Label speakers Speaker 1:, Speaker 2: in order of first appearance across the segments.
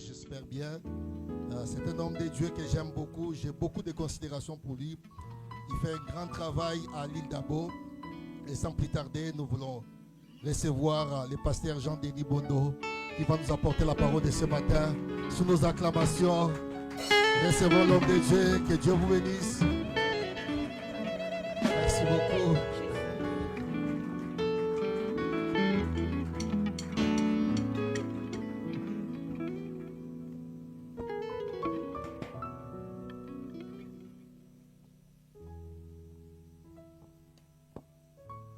Speaker 1: j'espère bien. C'est un homme de Dieu que j'aime beaucoup. J'ai beaucoup de considération pour lui. Il fait un grand travail à l'île d'Abo. Et sans plus tarder, nous voulons recevoir le pasteur Jean-Denis Bondo qui va nous apporter la parole de ce matin. Sous nos acclamations, recevons l'homme de Dieu. Que Dieu vous bénisse. Merci beaucoup.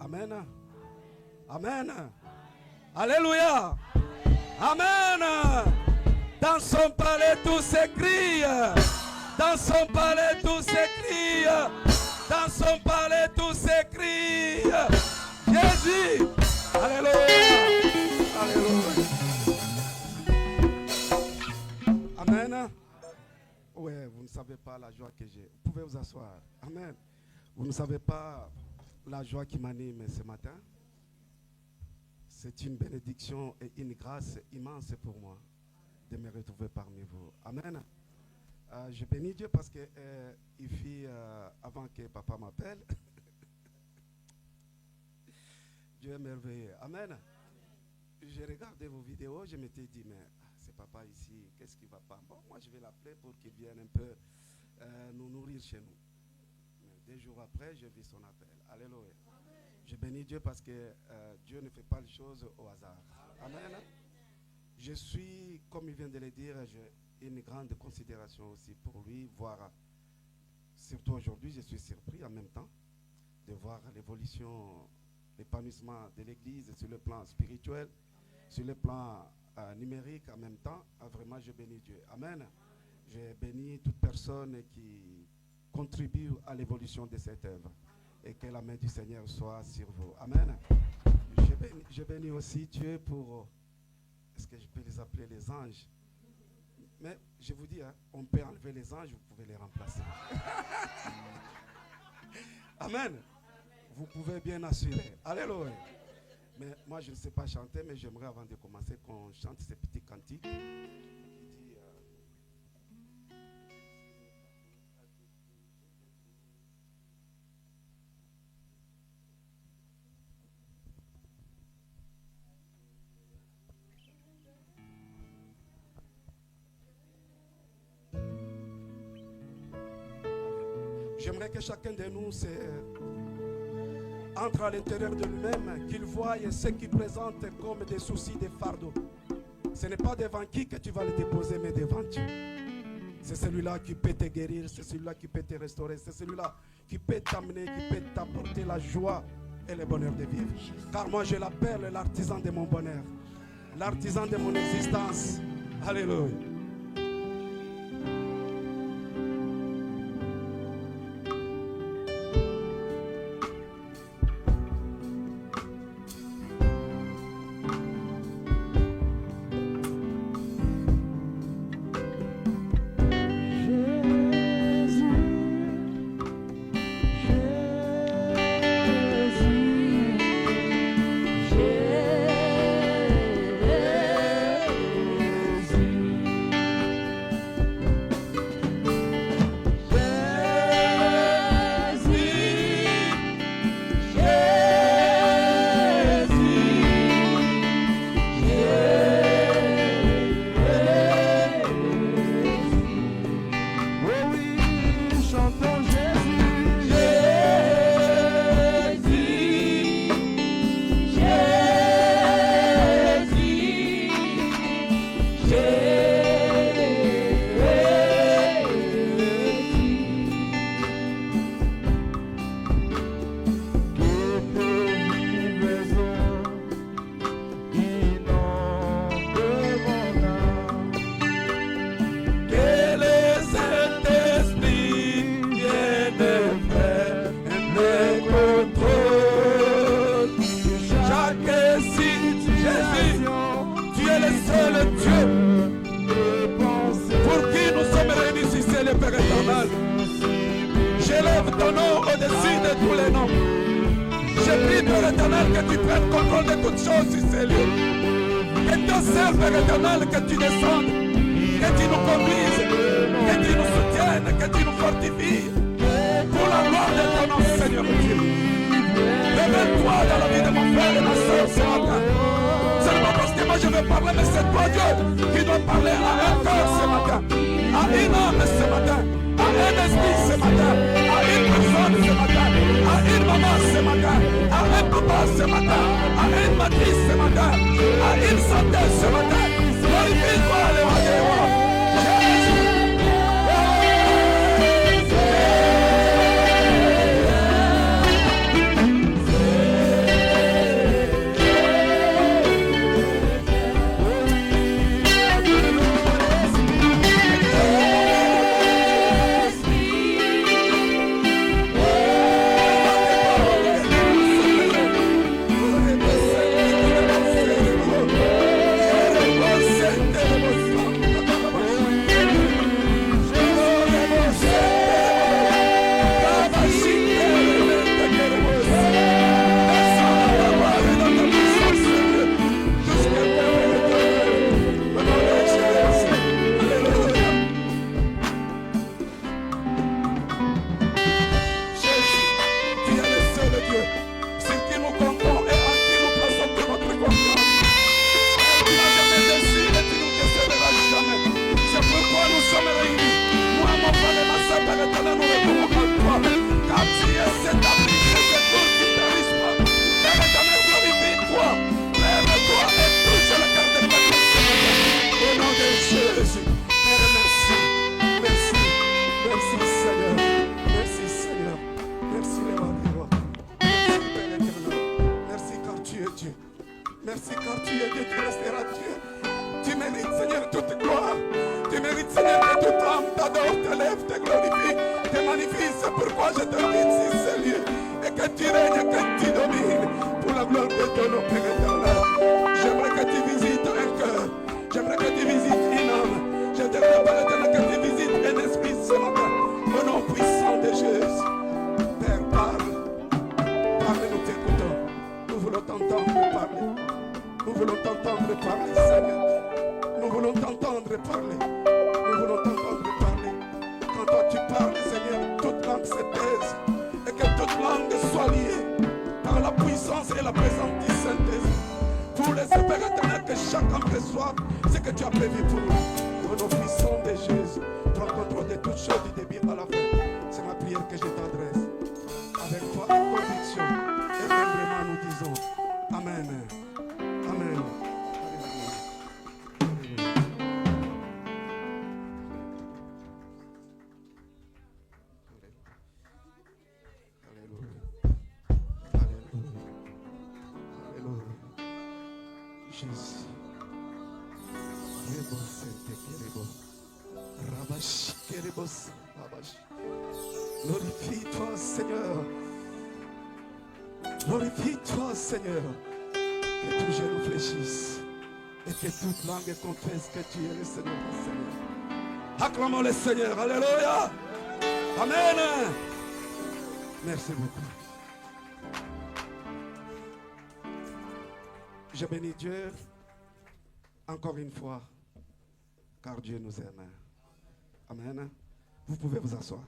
Speaker 2: Amen. Amen. Alléluia. Amen. Dans son palais tout s'écrie. Dans son palais tout s'écrie. Dans son palais tout s'écrie. Jésus. Alléluia. Alléluia. Amen. Oui, vous ne savez pas la joie que j'ai. Vous pouvez vous asseoir. Amen. Vous ne savez pas la joie qui m'anime ce matin. C'est une bénédiction et une grâce immense pour moi de me retrouver parmi vous. Amen. Je bénis Dieu parce que avant que papa m'appelle, Dieu est merveilleux. Amen. J'ai regardé vos vidéos, je m'étais dit, mais c'est papa ici, qu'est-ce qui ne va pas? Bon, moi je vais l'appeler pour qu'il vienne un peu nous nourrir chez nous. Mais 2 jours après, j'ai vu son appel. Alléluia. Je bénis Dieu parce que Dieu ne fait pas les choses au hasard. Amen. Je suis, comme il vient de le dire, j'ai une grande considération aussi pour lui, voir, surtout aujourd'hui, je suis surpris en même temps de voir l'évolution, l'épanouissement de l'Église sur le plan spirituel, sur le plan numérique en même temps. Vraiment, je bénis Dieu. Amen. Je bénis toute personne qui contribue à l'évolution de cette œuvre. Et que la main du Seigneur soit sur vous. Amen. Je bénis aussi Dieu pour, est-ce que je peux les appeler les anges? Mais je vous dis, hein, on peut enlever les anges, vous pouvez les remplacer. Amen. Vous pouvez bien assurer. Alléluia. Mais moi, je ne sais pas chanter, mais j'aimerais avant de commencer qu'on chante ces petits cantiques. J'aimerais que chacun de nous entre à l'intérieur de lui-même, qu'il voie ce qu'il présente comme des soucis, des fardeaux. Ce n'est pas devant qui que tu vas le déposer, mais devant Dieu. C'est celui-là qui peut te guérir, c'est celui-là qui peut te restaurer, c'est celui-là qui peut t'amener, qui peut t'apporter la joie et le bonheur de vivre. Car moi je l'appelle l'artisan de mon bonheur, l'artisan de mon existence. Alléluia. J'élève ton nom au-dessus de tous les noms. Je prie, Père éternel, que tu prennes contrôle de toutes choses sur ces lieux. Que ton Saint, Père éternel, que tu descendes oh Dieu, qui doit parler à un cœur ce matin, à une âme ce matin, à un esprit ce matin, à une personne ce matin, à une maman ce matin, à un papa ce matin, à une matrice ce matin, à une santé ce matin. Glorifie-toi, le roi des rois. Merci car tu es Dieu, tu resteras Dieu. Tu mérites, Seigneur, toute gloire. Tu mérites, Seigneur, que toute âme t'adore, t'élève, te glorifie, te magnifie. C'est pourquoi je te dis si c'est lieu. Et que tu règnes, que tu domines. Pour la gloire de ton nom, Père éternel. J'aimerais que tu visites un cœur. J'aimerais que tu visites une âme. J'aimerais, Père éternel, que tu visites un esprit ce matin. Au nom puissant de Jésus. Père, parle. Parle, nous t'écoutons. Nous voulons t'entendre parler. Nous voulons t'entendre parler, Seigneur. Nous voulons t'entendre parler. Nous voulons t'entendre parler. Quand toi tu parles, Seigneur, toute langue se taise. Et que toute langue soit liée par la puissance et la présence du Saint-Esprit. Pour les Père éternel, que chacun reçoive ce que tu as prévu pour nous. Au nom puissant de Jésus, prends contrôle de toutes choses du début à la fin. C'est ma prière que je t'adresse. Avec foi et conviction. Et vraiment nous disons Amen. Amen. Jésus. Glorifie-toi, Seigneur. Glorifie-toi, Seigneur. Que tous genoux fléchissent et que toute langue confesse que tu es le Seigneur des Seigneurs. Acclamons le Seigneur. Alléluia. Amen. Merci beaucoup. Je bénis Dieu encore une fois, car Dieu nous aime. Amen. Vous pouvez vous asseoir.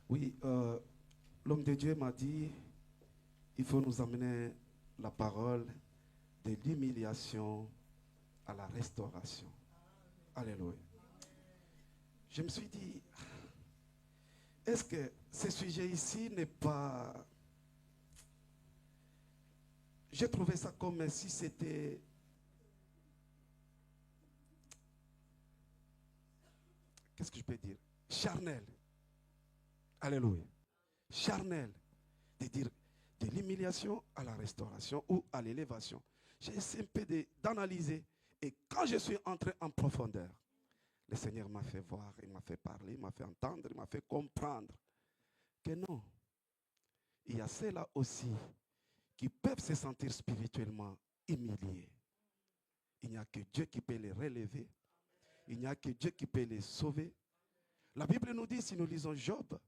Speaker 2: Oui, l'homme de Dieu m'a dit, il faut nous amener la parole de l'humiliation à la restauration. Alléluia. Je me suis dit, est-ce que ce sujet ici n'est pas... J'ai trouvé ça comme si c'était... Qu'est-ce que je peux dire? Charnel. Alléluia. Charnel. De dire de l'humiliation à la restauration ou à l'élévation. J'ai essayé un peu d'analyser. Et quand je suis entré en profondeur, le Seigneur m'a fait voir, il m'a fait parler, il m'a fait entendre, il m'a fait comprendre que non. Il y a ceux-là aussi qui peuvent se sentir spirituellement humiliés. Il n'y a que Dieu qui peut les relever. Il n'y a que Dieu qui peut les sauver. La Bible nous dit, si nous lisons Job,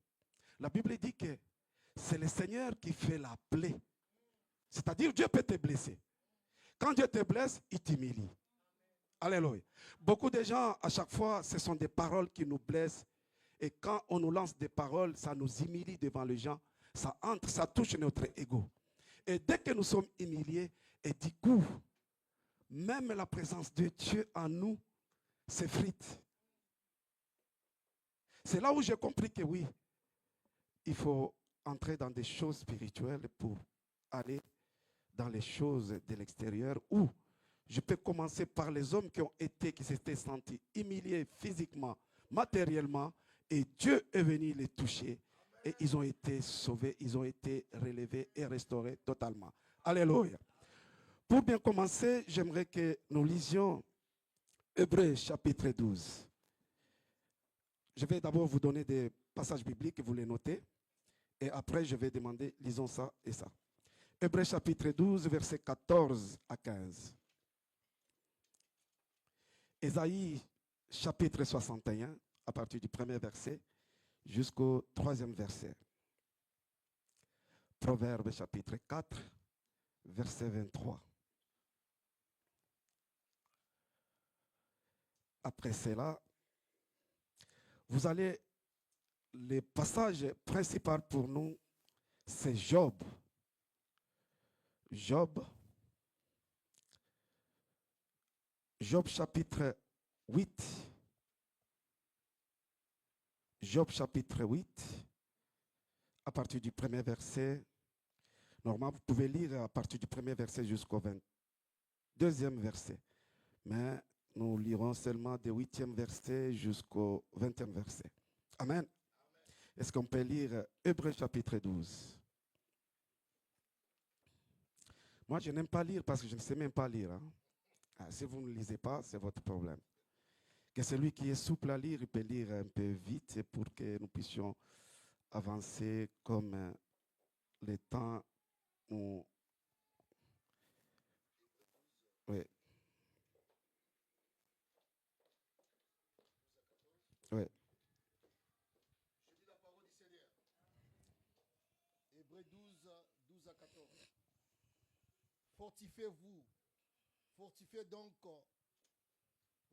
Speaker 2: la Bible dit que c'est le Seigneur qui fait la plaie. C'est-à-dire Dieu peut te blesser. Quand Dieu te blesse, il t'humilie. Alléluia. Beaucoup de gens, à chaque fois, ce sont des paroles qui nous blessent. Et quand on nous lance des paroles, ça nous humilie devant les gens. Ça entre, ça touche notre ego. Et dès que nous sommes humiliés, et du coup, même la présence de Dieu en nous s'effrite. C'est là où j'ai compris que oui, il faut entrer dans des choses spirituelles pour aller dans les choses de l'extérieur, où je peux commencer par les hommes qui s'étaient sentis humiliés physiquement, matériellement, et Dieu est venu les toucher et ils ont été sauvés, ils ont été relevés et restaurés totalement. Alléluia. Pour bien commencer, j'aimerais que nous lisions Hébreux chapitre 12. Je vais d'abord vous donner des passages bibliques, vous les notez, et après je vais demander, lisons ça et ça. Hébreux chapitre 12, versets 14 à 15. Ésaïe chapitre 61, à partir du premier verset jusqu'au troisième verset. Proverbe chapitre 4, verset 23. Après cela, vous allez, les passages principaux pour nous, c'est Job. Job chapitre 8. Job chapitre 8, à partir du premier verset. Normalement, vous pouvez lire à partir du premier verset jusqu'au 22e verset. Mais nous lirons seulement du 8e verset jusqu'au 20e verset. Amen. Est-ce qu'on peut lire Hébreux chapitre 12? Moi, je n'aime pas lire parce que je ne sais même pas lire. Hein. Si vous ne lisez pas, c'est votre problème. Que celui qui est souple à lire, il peut lire un peu vite pour que nous puissions avancer comme le temps nous... Oui. Oui.
Speaker 1: Je lis la parole du Seigneur. Hébreux 12, 12 à 14. Fortifiez-vous. Fortifiez donc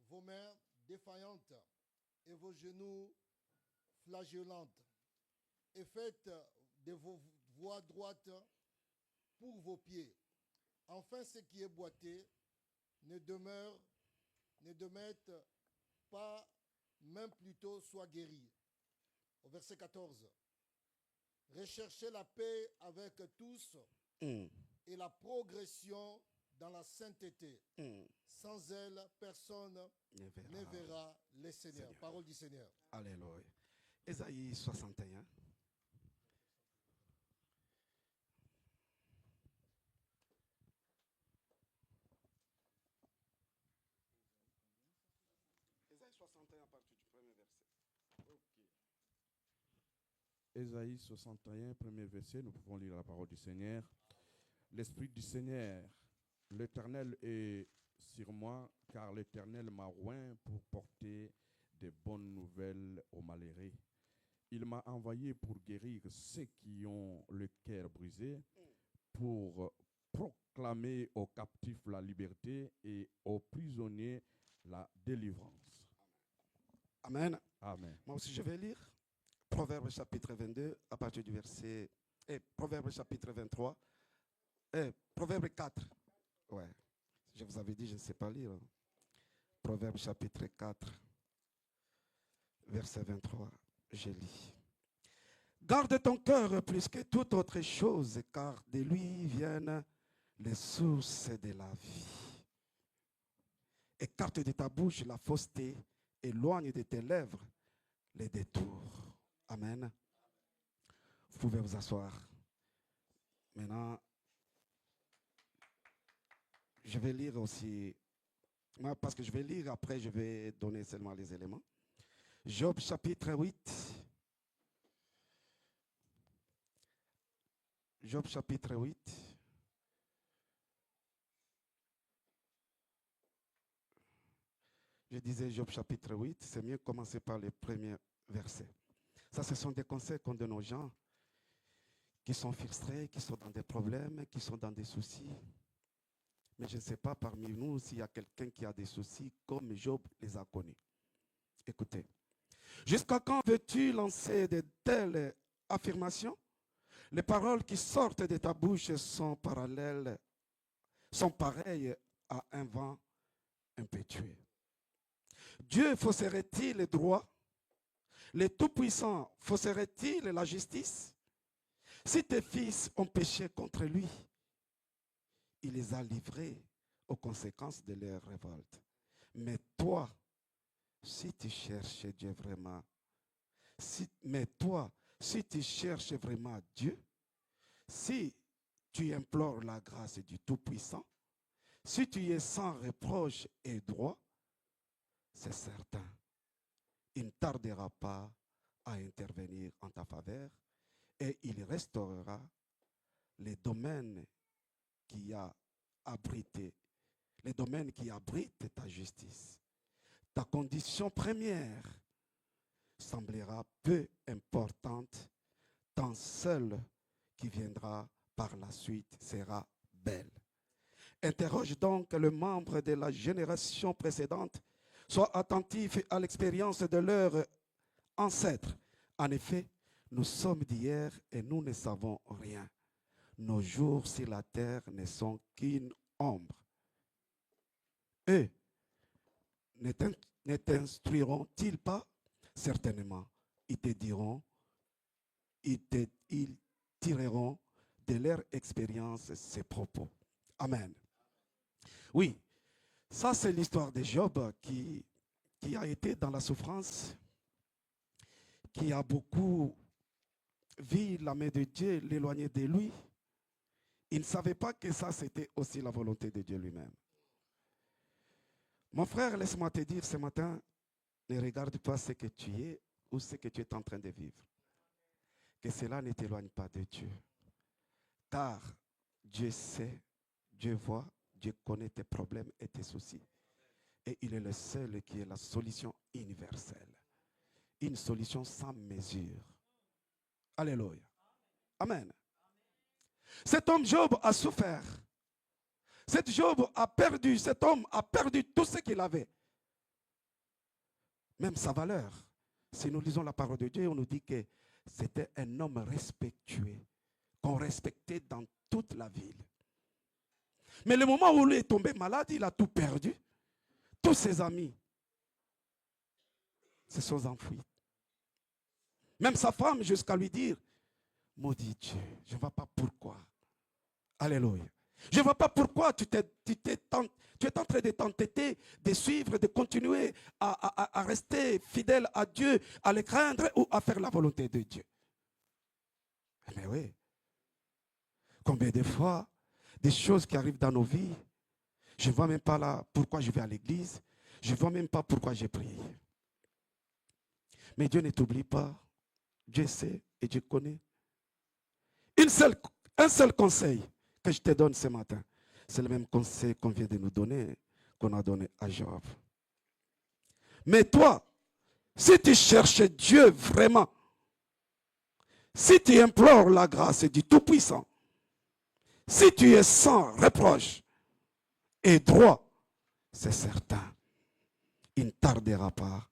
Speaker 1: vos mains défaillantes et vos genoux flagellantes. Et faites de vos voies droites pour vos pieds. Enfin, ce qui est boité ne demeure pas, même plutôt soit guéri. Au verset 14. Recherchez la paix avec tous et la progression dans la sainteté. Sans elle, personne ne verra le Seigneur. Parole du Seigneur.
Speaker 2: Alléluia. Ésaïe 61. Ésaïe 61 à partir du premier verset.
Speaker 3: Ok. Ésaïe 61, premier verset, nous pouvons lire la parole du Seigneur. L'Esprit du Seigneur, l'Éternel est sur moi, car l'Éternel m'a oint pour porter des bonnes nouvelles aux malheureux. Il m'a envoyé pour guérir ceux qui ont le cœur brisé, pour proclamer aux captifs la liberté et aux prisonniers la délivrance.
Speaker 2: Amen.
Speaker 3: Amen.
Speaker 2: Moi aussi, je vais lire Proverbe chapitre 22 à partir du verset... Proverbe chapitre 23. Proverbe 4. Ouais. Je vous avais dit, je ne sais pas lire. Proverbe chapitre 4, verset 23. Je lis. Garde ton cœur plus que toute autre chose, car de lui viennent les sources de la vie. Écarte de ta bouche la fausseté, éloigne de tes lèvres les détours. Amen. Vous pouvez vous asseoir. Maintenant, je vais lire aussi, parce que je vais lire, après je vais donner seulement les éléments. Job chapitre 8. Job chapitre 8. Je disais Job chapitre 8, c'est mieux commencer par les premiers versets. Ça, ce sont des conseils qu'on donne aux gens qui sont frustrés, qui sont dans des problèmes, qui sont dans des soucis. Mais je ne sais pas parmi nous s'il y a quelqu'un qui a des soucis comme Job les a connus. Écoutez. Jusqu'à quand veux-tu lancer de telles affirmations? Les paroles qui sortent de ta bouche sont pareilles à un vent impétueux. Dieu fausserait-il le droit? Le Tout-Puissant fausserait-il la justice? Si tes fils ont péché contre lui, il les a livrés aux conséquences de leur révolte. Mais toi, si tu cherches Dieu vraiment, si tu cherches vraiment Dieu, si tu implores la grâce du Tout-Puissant, si tu es sans reproche et droit, c'est certain, il ne tardera pas à intervenir en ta faveur et il restaurera les domaines qui a abrité, les domaines qui abritent ta justice. Ta condition première semblera peu importante, tant celle qui viendra par la suite sera belle. Interroge donc le membre de la génération précédente, sois attentif à l'expérience de leurs ancêtres. En effet, nous sommes d'hier et nous ne savons rien. Nos jours sur la terre ne sont qu'une ombre. Eux ne t'instruiront-ils pas? Certainement, ils te diront, ils tireront de leur expérience ces propos. Amen. Oui, ça c'est l'histoire de Job qui a été dans la souffrance, qui a beaucoup vu la main de Dieu l'éloigner de lui. Il ne savait pas que ça c'était aussi la volonté de Dieu lui-même. Mon frère, laisse-moi te dire ce matin, ne regarde pas ce que tu es ou ce que tu es en train de vivre. Que cela ne t'éloigne pas de Dieu. Car Dieu sait, Dieu voit, Dieu connaît tes problèmes et tes soucis. Et il est le seul qui est la solution universelle. Une solution sans mesure. Alléluia. Amen. Cet homme Job a souffert. Cet Job a perdu, cet homme a perdu tout ce qu'il avait. Même sa valeur. Si nous lisons la parole de Dieu, on nous dit que c'était un homme respectueux, qu'on respectait dans toute la ville. Mais le moment où il est tombé malade, il a tout perdu. Tous ses amis se sont enfuis. Même sa femme jusqu'à lui dire, maudit Dieu, je ne vois pas pourquoi. Alléluia. Je ne vois pas pourquoi tu es en train de t'entêter, de suivre, de continuer à rester fidèle à Dieu, à le craindre ou à faire la volonté de Dieu. Mais oui. Combien de fois, des choses qui arrivent dans nos vies, je ne vois même pas là pourquoi je vais à l'église, je ne vois même pas pourquoi j'ai prié. Mais Dieu ne t'oublie pas. Dieu sait et Dieu connaît. Un seul conseil que je te donne ce matin, c'est le même conseil qu'on vient de nous donner, qu'on a donné à Job. Mais toi, si tu cherches Dieu vraiment, si tu implores la grâce du Tout-Puissant, si tu es sans reproche et droit, c'est certain, il ne tardera pas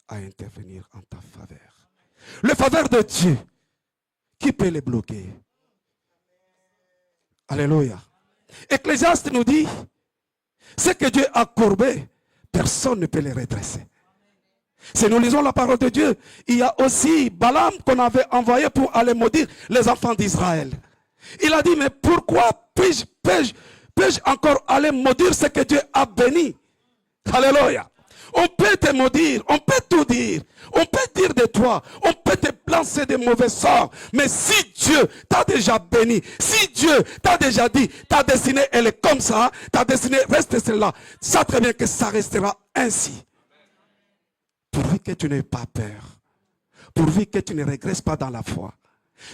Speaker 2: à intervenir en ta faveur. Le faveur de Dieu, qui peut les bloquer? Alléluia. Ecclésiaste nous dit, ce que Dieu a courbé, personne ne peut les redresser. Si nous lisons la parole de Dieu, il y a aussi Balaam qu'on avait envoyé pour aller maudire les enfants d'Israël. Il a dit, mais pourquoi puis-je encore aller maudire ce que Dieu a béni? Alléluia. On peut te maudire, on peut tout dire, on peut dire de toi, on peut te lancer des mauvais sorts. Mais si Dieu t'a déjà béni, si Dieu t'a déjà dit, ta destinée elle est comme ça, ta destinée reste celle-là, sache très bien que ça restera ainsi. Pourvu que tu n'aies pas peur, pourvu que tu ne régresses pas dans la foi.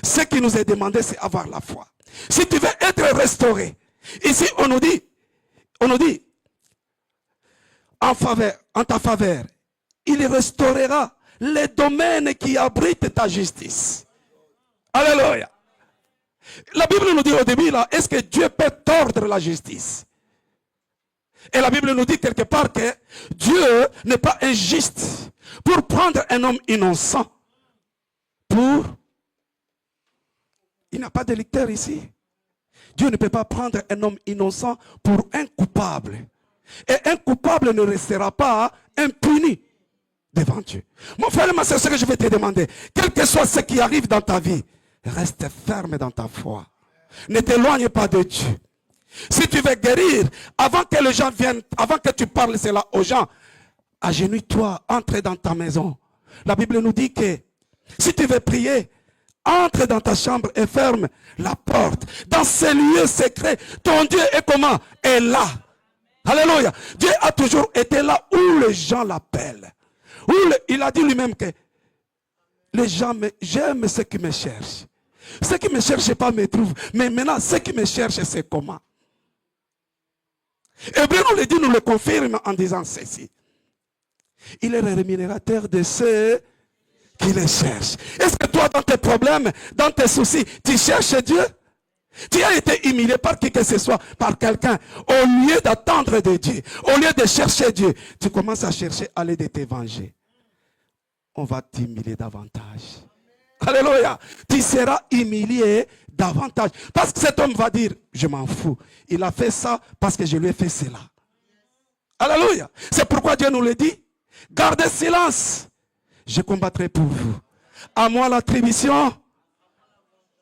Speaker 2: Ce qui nous est demandé, c'est avoir la foi. Si tu veux être restauré, ici on nous dit, en ta faveur, il restaurera les domaines qui abritent ta justice. Alléluia. La Bible nous dit au début, là, est-ce que Dieu peut tordre la justice? Et la Bible nous dit quelque part que Dieu n'est pas injuste pour prendre un homme innocent. Il n'a pas d'électeur ici. Dieu ne peut pas prendre un homme innocent pour un coupable. Et un coupable ne restera pas impuni devant Dieu. Mon frère et ma soeur, ce que je vais te demander, quel que soit ce qui arrive dans ta vie, reste ferme dans ta foi. Ne t'éloigne pas de Dieu. Si tu veux guérir, avant que les gens viennent, avant que tu parles cela aux gens, agenouille-toi, entre dans ta maison. La Bible nous dit que si tu veux prier, entre dans ta chambre et ferme la porte. Dans ces lieux secrets, ton Dieu est comment? Est là. Alléluia. Dieu a toujours été là où les gens l'appellent. Il a dit lui-même que les gens, j'aime ceux qui me cherchent. Ceux qui ne me cherchent pas me trouvent. Mais maintenant, ceux qui me cherchent, c'est comment? Hébreu nous le dit, nous le confirme en disant ceci. Il est le rémunérateur de ceux qui les cherchent. Est-ce que toi, dans tes problèmes, dans tes soucis, tu cherches Dieu? Tu as été humilié par qui que ce soit, par quelqu'un. Au lieu d'attendre de Dieu, au lieu de chercher Dieu, tu commences à chercher à l'aide de te venger. On va t'humilier davantage. Alléluia. Tu seras humilié davantage. Parce que cet homme va dire, je m'en fous. Il a fait ça parce que je lui ai fait cela. Alléluia. C'est pourquoi Dieu nous le dit. Gardez silence. Je combattrai pour vous. À moi l'attribution.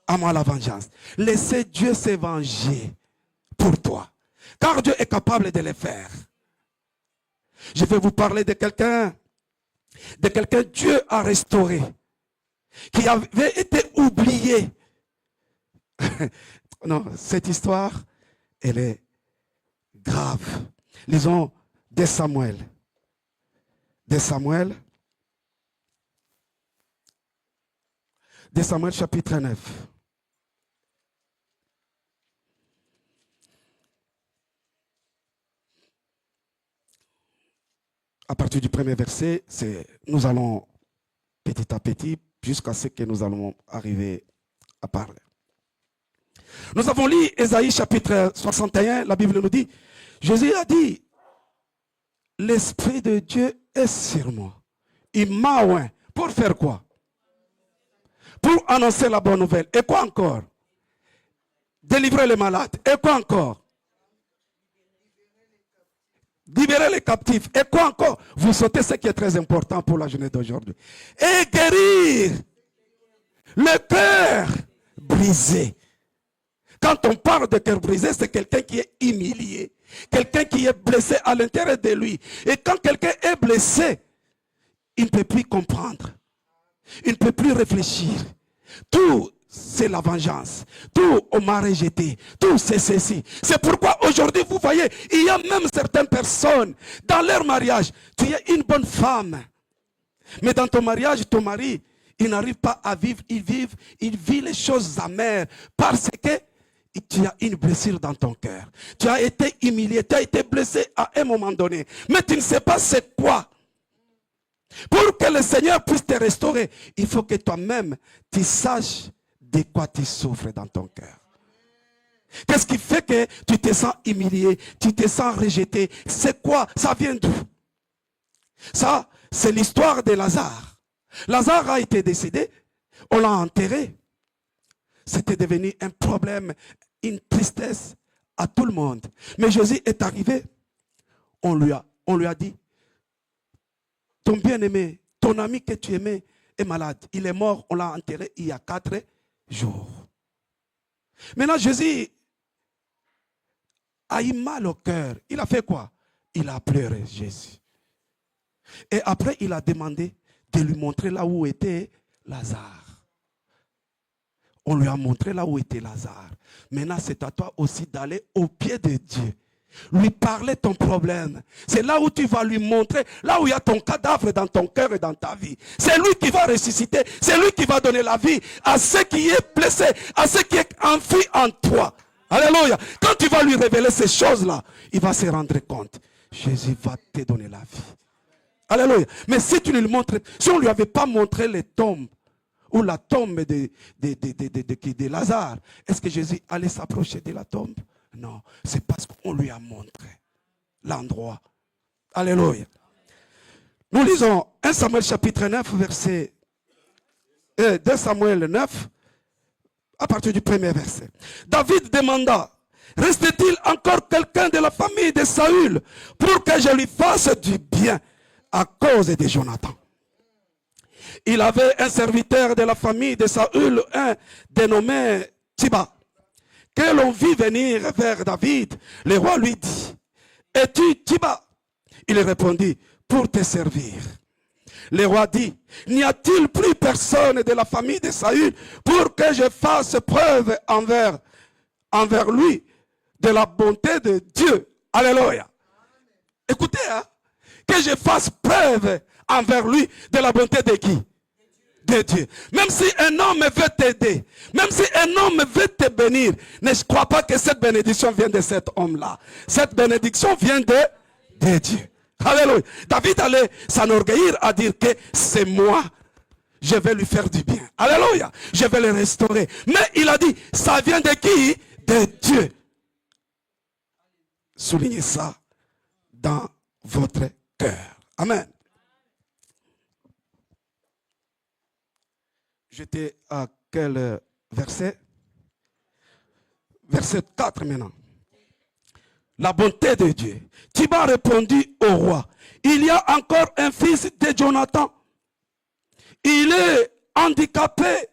Speaker 2: À moi la vengeance. Laissez Dieu se venger pour toi. Car Dieu est capable de le faire. Je vais vous parler de quelqu'un. De quelqu'un Dieu a restauré. Qui avait été oublié. Non, cette histoire, elle est grave. Lisons 2 Samuel. 2 Samuel. 2 Samuel chapitre 9. À partir du premier verset, nous allons petit à petit jusqu'à ce que nous allons arriver à parler. Nous avons lu Ésaïe chapitre 61, la Bible nous dit, Jésus a dit, l'Esprit de Dieu est sur moi. Il m'a oint. Pour faire quoi? Pour annoncer la bonne nouvelle. Et quoi encore? Délivrer les malades. Et quoi encore? Libérer les captifs. Et quoi encore? Vous sautez ce qui est très important pour la journée d'aujourd'hui. Et guérir le cœur brisé. Quand on parle de cœur brisé, c'est quelqu'un qui est humilié. Quelqu'un qui est blessé à l'intérieur de lui. Et quand quelqu'un est blessé, il ne peut plus comprendre. Il ne peut plus réfléchir. Tout, c'est la vengeance. Tout, on m'a rejeté. Tout, c'est ceci. C'est pourquoi aujourd'hui, vous voyez, il y a même certaines personnes, dans leur mariage, tu es une bonne femme. Mais dans ton mariage, ton mari, il n'arrive pas à vivre. Il vit les choses amères. Parce que tu as une blessure dans ton cœur. Tu as été humilié. Tu as été blessé à un moment donné. Mais tu ne sais pas c'est quoi. Pour que le Seigneur puisse te restaurer, il faut que toi-même, tu saches de quoi tu souffres dans ton cœur. Qu'est-ce qui fait que tu te sens humilié, tu te sens rejeté? C'est quoi? Ça vient d'où? Ça, c'est l'histoire de Lazare. Lazare a été décédé, on l'a enterré. C'était devenu un problème, une tristesse à tout le monde. Mais Jésus est arrivé, on lui a dit, ton bien-aimé, ton ami que tu aimais est malade. Il est mort, on l'a enterré il y a 4 jours. Maintenant, Jésus a eu mal au cœur. Il a fait quoi? Il a pleuré, Jésus. Et après, il a demandé de lui montrer là où était Lazare. On lui a montré là où était Lazare. Maintenant, c'est à toi aussi d'aller au pied de Dieu. Lui parler ton problème. C'est là où tu vas lui montrer, là où il y a ton cadavre dans ton cœur et dans ta vie. C'est lui qui va ressusciter. C'est lui qui va donner la vie à ce qui est blessé, à ce qui est enfui en toi. Alléluia. Quand tu vas lui révéler ces choses-là, il va se rendre compte. Jésus va te donner la vie. Alléluia. Mais si tu lui montres, si on ne lui avait pas montré les tombes, ou la tombe de Lazare, est-ce que Jésus allait s'approcher de la tombe? Non, c'est parce qu'on lui a montré l'endroit. Alléluia. Nous lisons 1 Samuel chapitre 9, verset 2 Samuel 9, à partir du premier verset. David demanda, reste-t-il encore quelqu'un de la famille de Saül pour que je lui fasse du bien à cause de Jonathan? Il avait un serviteur de la famille de Saül, un dénommé Tiba, que l'on vit venir vers David. Le roi lui dit, es-tu Tiba? Il répondit, pour te servir. Le roi dit, n'y a-t-il plus personne de la famille de Saül pour que je fasse preuve envers lui de la bonté de Dieu? Alléluia. Écoutez, hein, que je fasse preuve envers lui de la bonté de qui? De Dieu. Même si un homme veut t'aider, même si un homme veut te bénir, ne crois pas que cette bénédiction vient de cet homme-là. Cette bénédiction vient de Dieu. Alléluia. David allait s'enorgueillir à dire que c'est moi, je vais lui faire du bien. Alléluia. Je vais le restaurer. Mais il a dit, ça vient de qui? De Dieu. Soulignez ça dans votre cœur. Amen. J'étais à quel verset? Verset 4 maintenant. La bonté de Dieu. Tiba répondit au roi, il y a encore un fils de Jonathan. Il est handicapé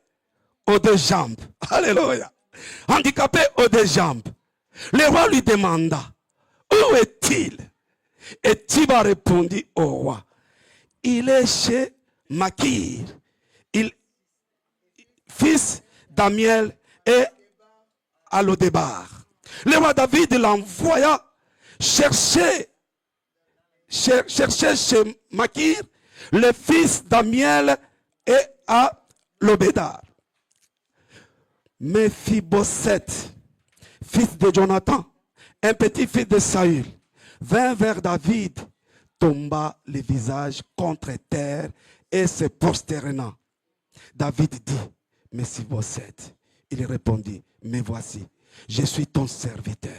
Speaker 2: aux deux jambes. Alléluia. Handicapé aux deux jambes. Le roi lui demanda, où est-il? Et Tiba répondit au roi, il est chez Makir, fils d'Amiel et Alodébar. Le roi David l'envoya chercher chez Makir, le fils d'Amiel et Alodébar. Méphibosheth, fils de Jonathan, un petit fils de Saül, vint vers David, tomba le visage contre terre et se prosternant. David dit, Méphibosheth. Il répondit, mais voici, je suis ton serviteur.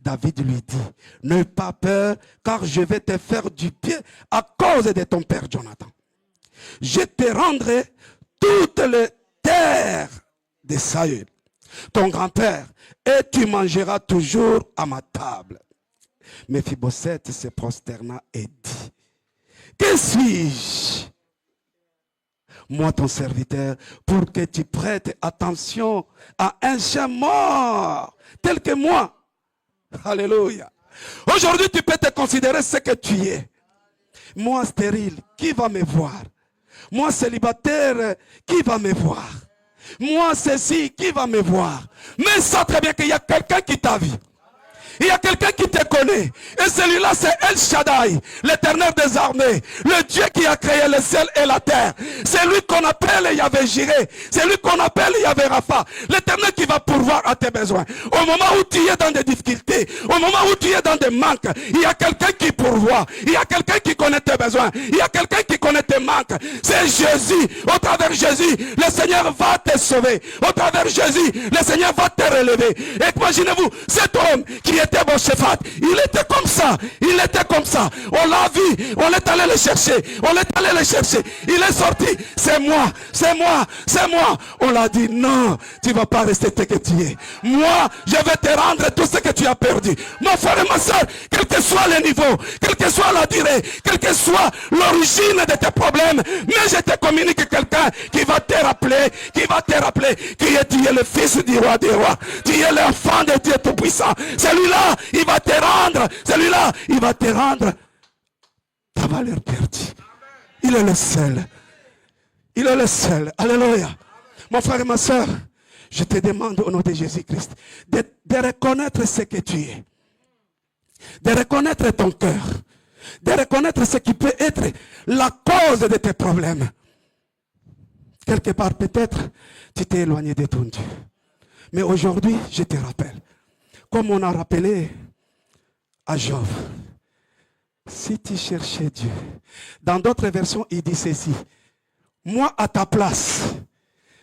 Speaker 2: David lui dit, n'aie pas peur, car je vais te faire du bien à cause de ton père Jonathan. Je te rendrai toutes les terres de Saül, ton grand-père, et tu mangeras toujours à ma table. Méphibosheth se prosterna et dit, que suis-je, moi ton serviteur, pour que tu prêtes attention à un chien mort tel que moi? Alléluia. Aujourd'hui tu peux te considérer ce que tu es. Moi stérile, qui va me voir? Moi célibataire, qui va me voir? Moi ceci, qui va me voir? Mais sache très bien qu'il y a quelqu'un qui t'a vu. Il y a quelqu'un qui te connaît. Et celui-là, c'est El Shaddai, l'Éternel des armées. Le Dieu qui a créé le ciel et la terre. C'est lui qu'on appelle Yahvé Jireh. C'est lui qu'on appelle Yahvé Rapha. L'Éternel qui va pourvoir à tes besoins. Au moment où tu es dans des difficultés, au moment où tu es dans des manques, il y a quelqu'un qui pourvoit. Il y a quelqu'un qui connaît tes besoins. Il y a quelqu'un qui connaît tes manques. C'est Jésus. Au travers de Jésus, le Seigneur va te sauver. Au travers de Jésus, le Seigneur va te relever. Et imaginez-vous, cet homme qui était Boshephat, il était comme ça, il était comme ça, on l'a vu, on est allé le chercher, il est sorti, c'est moi, on l'a dit, non, tu ne vas pas rester tel que tu es, moi, je vais te rendre tout ce que tu as perdu, mon frère et ma soeur, quel que soit le niveau, quelle que soit la durée, quelle que soit l'origine de tes problèmes, mais je te communique quelqu'un qui va te rappeler, tu es le fils du roi des rois, tu es l'enfant de Dieu Tout-Puissant, celui-là, il va te rendre, celui-là, il va te rendre ta valeur perdue. Il est le seul. Il est le seul. Alléluia. Mon frère et ma soeur, je te demande au nom de Jésus-Christ de reconnaître ce que tu es. De reconnaître ton cœur. De reconnaître ce qui peut être la cause de tes problèmes. Quelque part, peut-être, tu t'es éloigné de ton Dieu. Mais aujourd'hui, je te rappelle. Comme on a rappelé à Job, si tu cherchais Dieu, dans d'autres versions, il dit ceci, moi à ta place,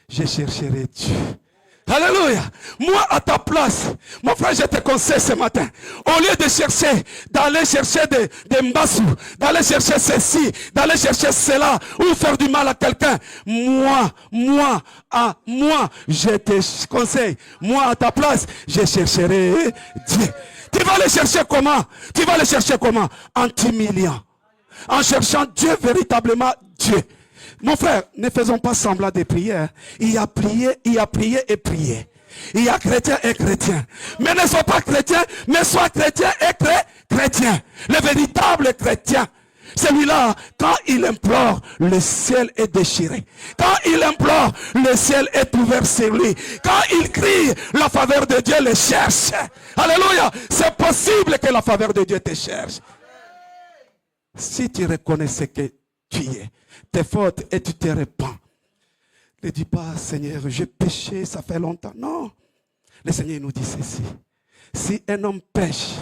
Speaker 2: je chercherai Dieu Alléluia. Moi, à ta place, mon frère, je te conseille ce matin, au lieu de chercher, d'aller chercher des mbassous, d'aller chercher ceci, d'aller chercher cela, ou faire du mal à quelqu'un, moi, je te conseille, moi, à ta place, je chercherai Dieu. Tu vas le chercher comment? Tu vas le chercher comment? En t'humiliant, en cherchant Dieu, véritablement Dieu. Mon frère, ne faisons pas semblant de prier. Il y a prié et prié. Il y a chrétien et chrétien. Mais ne sois pas chrétien, mais sois chrétien et chrétien. Le véritable chrétien. Celui-là, quand il implore, le ciel est déchiré. Quand il implore, le ciel est ouvert sur lui. Quand il crie, la faveur de Dieu le cherche. Alléluia. C'est possible que la faveur de Dieu te cherche. Si tu reconnais ce que tu es, tes fautes, et tu te répands. Ne dis pas, Seigneur, j'ai péché, ça fait longtemps. Non. Le Seigneur nous dit ceci. Si un homme pêche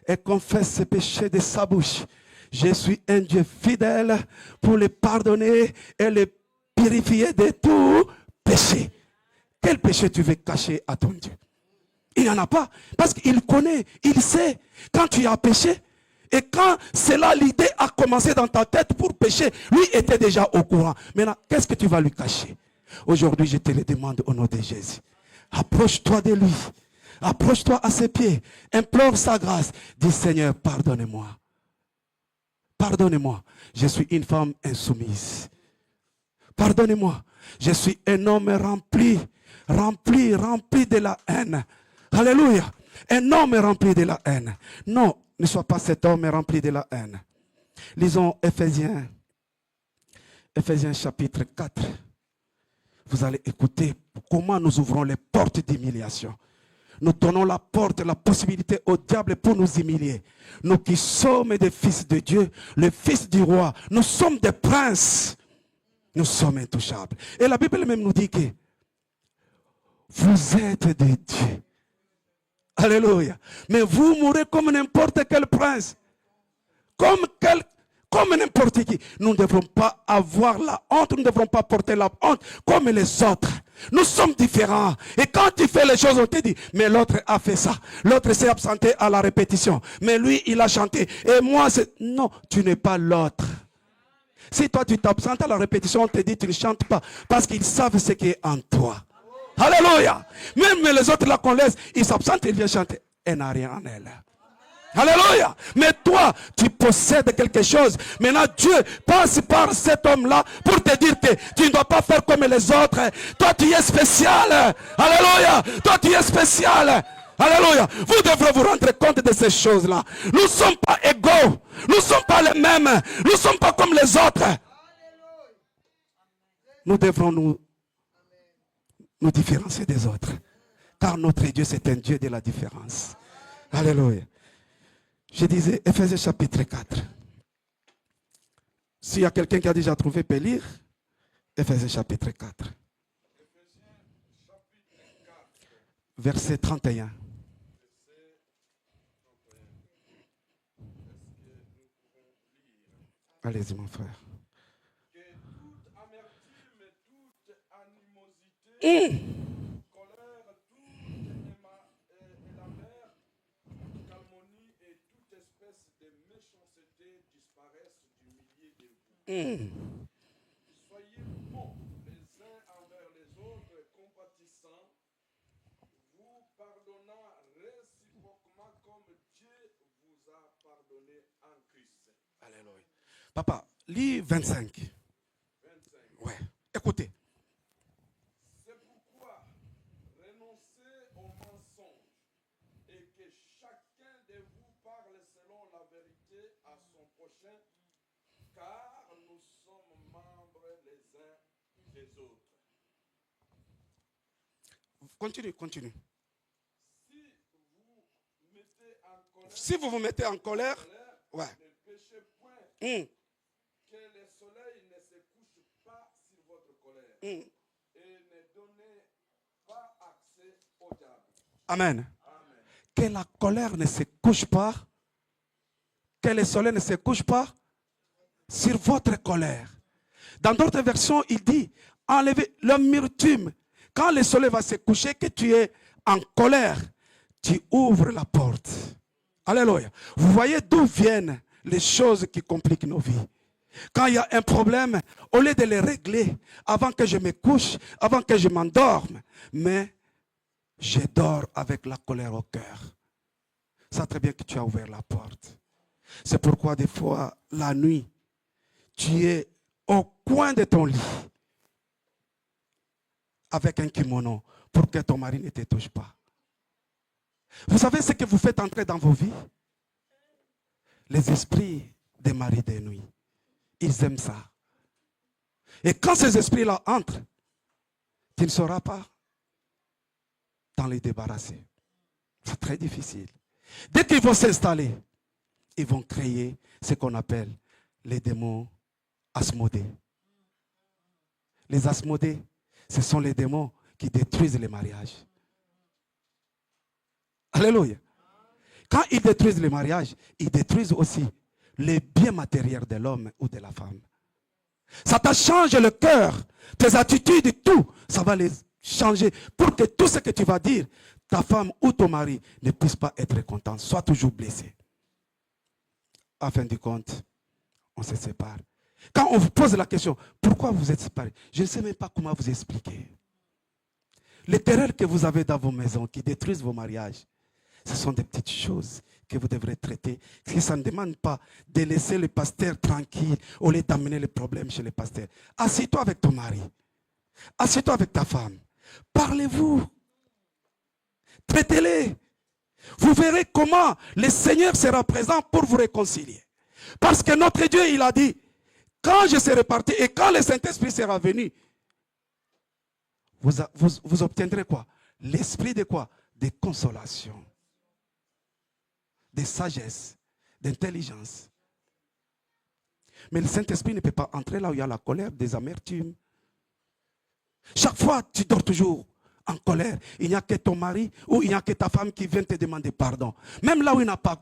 Speaker 2: et confesse ses péchés de sa bouche, je suis un Dieu fidèle pour le pardonner et le purifier de tout péché. Quel péché tu veux cacher à ton Dieu? Il n'y en a pas. Parce qu'il connaît, il sait. Quand tu as péché, et quand cela, l'idée a commencé dans ta tête pour pécher, lui était déjà au courant. Maintenant, qu'est-ce que tu vas lui cacher? Aujourd'hui, je te le demande au nom de Jésus. Approche-toi de lui. Approche-toi à ses pieds. Implore sa grâce. Dis, Seigneur, pardonne-moi. Pardonnez-moi. Je suis une femme insoumise. Pardonnez-moi. Je suis un homme rempli de la haine. Alléluia. Un homme rempli de la haine. Non. Ne sois pas cet homme rempli de la haine. Lisons Ephésiens chapitre 4. Vous allez écouter comment nous ouvrons les portes d'humiliation. Nous donnons la porte, la possibilité au diable pour nous humilier. Nous qui sommes des fils de Dieu, les fils du roi, nous sommes des princes. Nous sommes intouchables. Et la Bible même nous dit que vous êtes des dieux. Alléluia. Mais vous mourrez comme n'importe quel prince. Comme n'importe qui. Nous ne devrons pas avoir la honte. Nous ne devrons pas porter la honte comme les autres. Nous sommes différents. Et quand tu fais les choses, on te dit, mais l'autre a fait ça. L'autre s'est absenté à la répétition. Mais lui, il a chanté. Et moi, c'est... Non, tu n'es pas l'autre. Si toi, tu t'absentes à la répétition, on te dit, tu ne chantes pas. Parce qu'ils savent ce qui est en toi. Alléluia. Même les autres là qu'on laisse, ils s'absentent et ils viennent chanter. Elle n'a rien en elle. Alléluia. Mais toi, tu possèdes quelque chose. Maintenant, Dieu passe par cet homme-là pour te dire que tu ne dois pas faire comme les autres. Toi, tu es spécial. Alléluia. Toi, tu es spécial. Alléluia. Vous devrez vous rendre compte de ces choses-là. Nous ne sommes pas égaux. Nous ne sommes pas les mêmes. Nous ne sommes pas comme les autres. Nous devrons nous différencier des autres. Car notre Dieu, c'est un Dieu de la différence. Alléluia. Je disais, Ephésiens chapitre 4. S'il y a quelqu'un qui a déjà trouvé, peut lire. Ephésiens chapitre 4. Verset 31. Allez-y, mon frère. Colère, toute calomnie et toute espèce de méchanceté disparaissent du milieu de vous. Soyez bons les uns envers les autres, compatissants, vous pardonnant réciproquement comme Dieu vous a pardonné en Christ. Alléluia. Papa, lis 25. 25. Ouais. Écoutez. Car nous sommes membres les uns des autres. Continue. Si vous vous mettez en colère, ouais. Ne péchez point. Que le soleil ne se couche pas sur votre colère. Et ne donnez pas accès au diable. Amen. Que la colère ne se couche pas. Que le soleil ne se couche pas sur votre colère. Dans d'autres versions, il dit, enlevez l'amertume, Quand le soleil va se coucher, que tu es en colère, tu ouvres la porte. Alléluia. Vous voyez d'où viennent les choses qui compliquent nos vies. Quand il y a un problème, au lieu de les régler avant que je me couche, avant que je m'endorme, mais je dors avec la colère au cœur. C'est très bien que tu as ouvert la porte. C'est pourquoi des fois, la nuit, tu es au coin de ton lit avec un kimono pour que ton mari ne te touche pas. Vous savez ce que vous faites entrer dans vos vies? Les esprits des maris de nuit. Ils aiment ça. Et quand ces esprits-là entrent, tu ne sauras pas t'en les débarrasser. C'est très difficile. Dès qu'ils vont s'installer, ils vont créer ce qu'on appelle les démons asmodés. Les asmodés, ce sont les démons qui détruisent les mariages. Alléluia. Quand ils détruisent les mariages, ils détruisent aussi les biens matériels de l'homme ou de la femme. Ça t'a changé le cœur, tes attitudes et tout. Ça va les changer pour que tout ce que tu vas dire, ta femme ou ton mari ne puisse pas être content, soit toujours blessé. En fin de compte, on se sépare. Quand on vous pose la question, pourquoi vous êtes séparés? Je ne sais même pas comment vous expliquer. Les querelles que vous avez dans vos maisons qui détruisent vos mariages, ce sont des petites choses que vous devrez traiter. Si ça ne demande pas de laisser le pasteur tranquille au lieu d'amener les problèmes chez le pasteur. Assieds-toi avec ton mari. Assieds-toi avec ta femme. Parlez-vous. Traitez-les. Vous verrez comment le Seigneur sera présent pour vous réconcilier. Parce que notre Dieu, il a dit, quand je serai parti et quand le Saint-Esprit sera venu, vous obtiendrez quoi? L'esprit de quoi? De consolation, de sagesse, d'intelligence. Mais le Saint-Esprit ne peut pas entrer là où il y a la colère, des amertumes. Chaque fois, tu dors toujours en colère. Il n'y a que ton mari ou il n'y a que ta femme qui vient te demander pardon. Même là où il n'a pas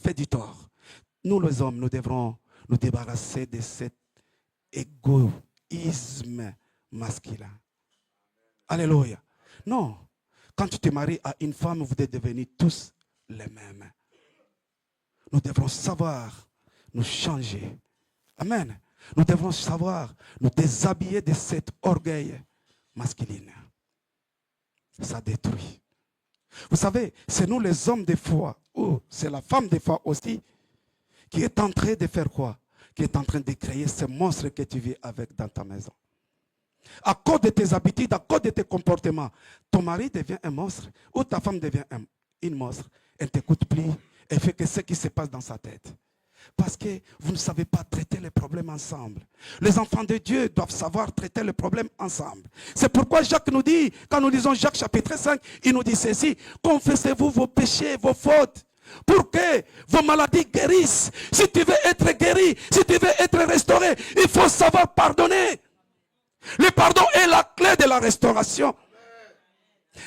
Speaker 2: fait du tort. Nous, les hommes, nous devrons nous débarrasser de cet égoïsme masculin. Alléluia. Non. Quand tu te maries à une femme, vous êtes devenus tous les mêmes. Nous devrons savoir nous changer. Amen. Nous devons savoir nous déshabiller de cet orgueil masculin. Ça détruit. Vous savez, c'est nous les hommes des fois, ou c'est la femme des fois aussi, qui est en train de faire quoi? Qui est en train de créer ce monstre que tu vis avec dans ta maison. À cause de tes habitudes, à cause de tes comportements, ton mari devient un monstre, ou ta femme devient une monstre. Elle ne t'écoute plus, elle fait que ce qui se passe dans sa tête. Parce que vous ne savez pas traiter les problèmes ensemble. Les enfants de Dieu doivent savoir traiter les problèmes ensemble. C'est pourquoi Jacques nous dit, quand nous lisons Jacques chapitre 5, il nous dit ceci: confessez-vous vos péchés, vos fautes, pour que vos maladies guérissent. Si tu veux être guéri, si tu veux être restauré, il faut savoir pardonner. Le pardon est la clé de la restauration.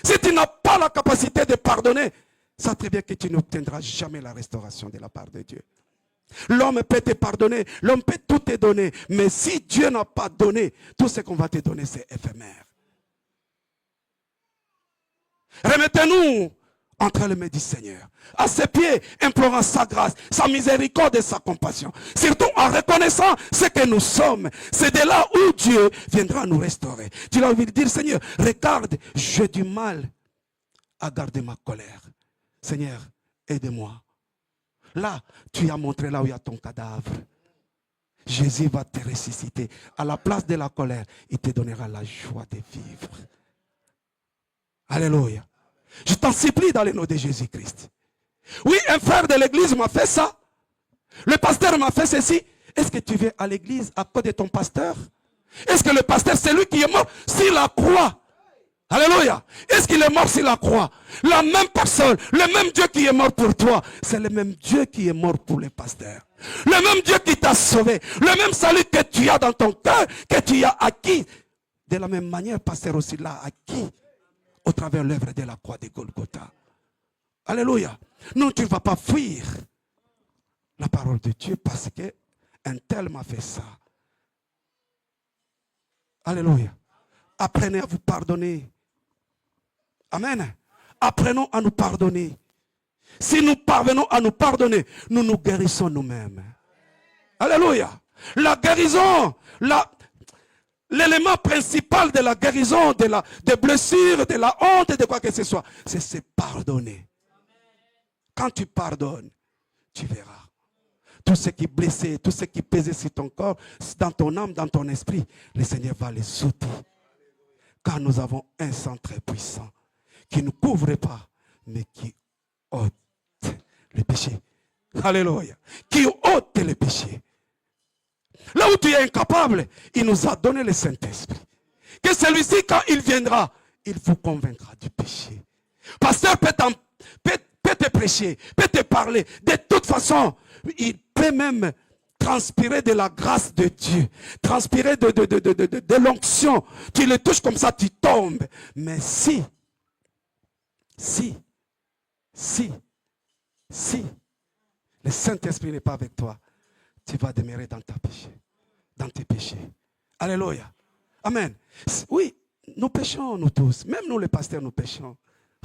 Speaker 2: Si tu n'as pas la capacité de pardonner, sache très bien que tu n'obtiendras jamais la restauration de la part de Dieu. L'homme peut te pardonner, l'homme peut tout te donner, mais si Dieu n'a pas donné, tout ce qu'on va te donner, c'est éphémère. Remettez-nous entre les mains du Seigneur, à ses pieds, implorant sa grâce, sa miséricorde et sa compassion. Surtout en reconnaissant ce que nous sommes. C'est de là où Dieu viendra nous restaurer. Tu vas lui dire: Seigneur, regarde, j'ai du mal à garder ma colère. Seigneur, aide-moi. Là, tu as montré là où il y a ton cadavre. Jésus va te ressusciter. À la place de la colère, il te donnera la joie de vivre. Alléluia. Je t'en supplie dans le nom de Jésus-Christ. Oui, un frère de l'église m'a fait ça. Le pasteur m'a fait ceci. Est-ce que tu viens à l'église à cause de ton pasteur? Est-ce que le pasteur, c'est lui qui est mort sur la croix? Alléluia. Est-ce qu'il est mort sur la croix? La même personne, le même Dieu qui est mort pour toi, c'est le même Dieu qui est mort pour les pasteurs. Le même Dieu qui t'a sauvé. Le même salut que tu as dans ton cœur, que tu as acquis. De la même manière, pasteur aussi l'a acquis au travers de l'œuvre de la croix de Golgotha. Alléluia. Non, tu ne vas pas fuir la parole de Dieu parce qu'un tel m'a fait ça. Alléluia. Apprenez à vous pardonner Amen. Apprenons à nous pardonner. Si nous parvenons à nous pardonner, nous nous guérissons nous-mêmes. Alléluia. La guérison, l'élément principal de la guérison, des blessures, de la honte, de quoi que ce soit, c'est se pardonner. Quand tu pardonnes, tu verras. Tout ce qui est blessé, tout ce qui pèse sur ton corps, dans ton âme, dans ton esprit, le Seigneur va les ôter. Car nous avons un sang très puissant qui ne couvre pas, mais qui ôte le péché. Alléluia. Qui ôte le péché. Là où tu es incapable, il nous a donné le Saint-Esprit. Que celui-ci, quand il viendra, il vous convaincra du péché. Pasteur peut te prêcher, peut te parler. De toute façon, il peut même transpirer de la grâce de Dieu, transpirer de l'onction. Tu le touches comme ça, tu tombes. Mais si le Saint-Esprit n'est pas avec toi, tu vas demeurer dans tes péchés. Alléluia. Amen. Oui, nous péchons, nous tous. Même nous les pasteurs, nous péchons.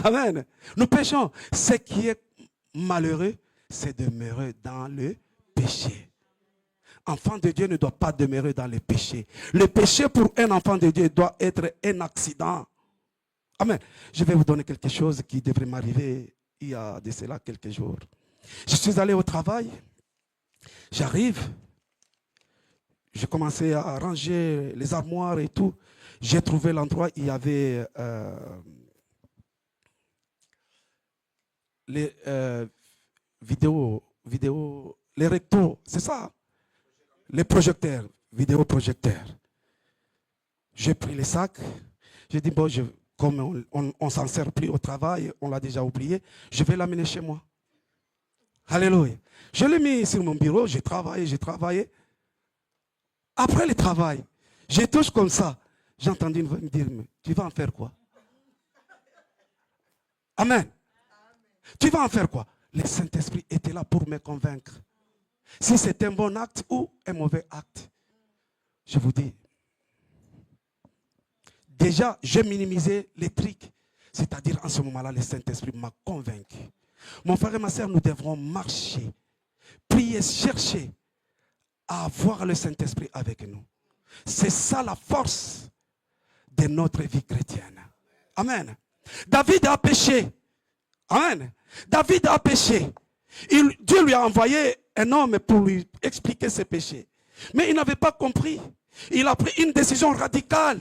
Speaker 2: Amen. Nous péchons. Ce qui est malheureux, c'est demeurer dans le péché. Enfant de Dieu ne doit pas demeurer dans le péché. Le péché pour un enfant de Dieu doit être un accident. Amen. Je vais vous donner quelque chose qui devrait m'arriver il y a de cela quelques jours. Je suis allé au travail. J'arrive. J'ai commencé à ranger les armoires et tout. J'ai trouvé l'endroit, il y avait les vidéos, les rectos, c'est ça? Les projecteurs, vidéoprojecteurs. J'ai pris les sacs. J'ai dit, bon, comme on ne s'en sert plus au travail, on l'a déjà oublié, je vais l'amener chez moi. Alléluia. Je l'ai mis sur mon bureau, j'ai travaillé. Après le travail, je touche comme ça. J'ai entendu une voix me dire, mais tu vas en faire quoi? Amen. Tu vas en faire quoi? Le Saint-Esprit était là pour me convaincre. Si c'est un bon acte ou un mauvais acte. Je vous dis, déjà, j'ai minimisé les trucs. C'est-à-dire, en ce moment-là, le Saint-Esprit m'a convaincu. Mon frère et ma soeur, nous devrons marcher, prier, chercher à avoir le Saint-Esprit avec nous. C'est ça la force de notre vie chrétienne. Amen. David a péché. Amen. David a péché. Dieu lui a envoyé un homme pour lui expliquer ses péchés. Mais il n'avait pas compris. Il a pris une décision radicale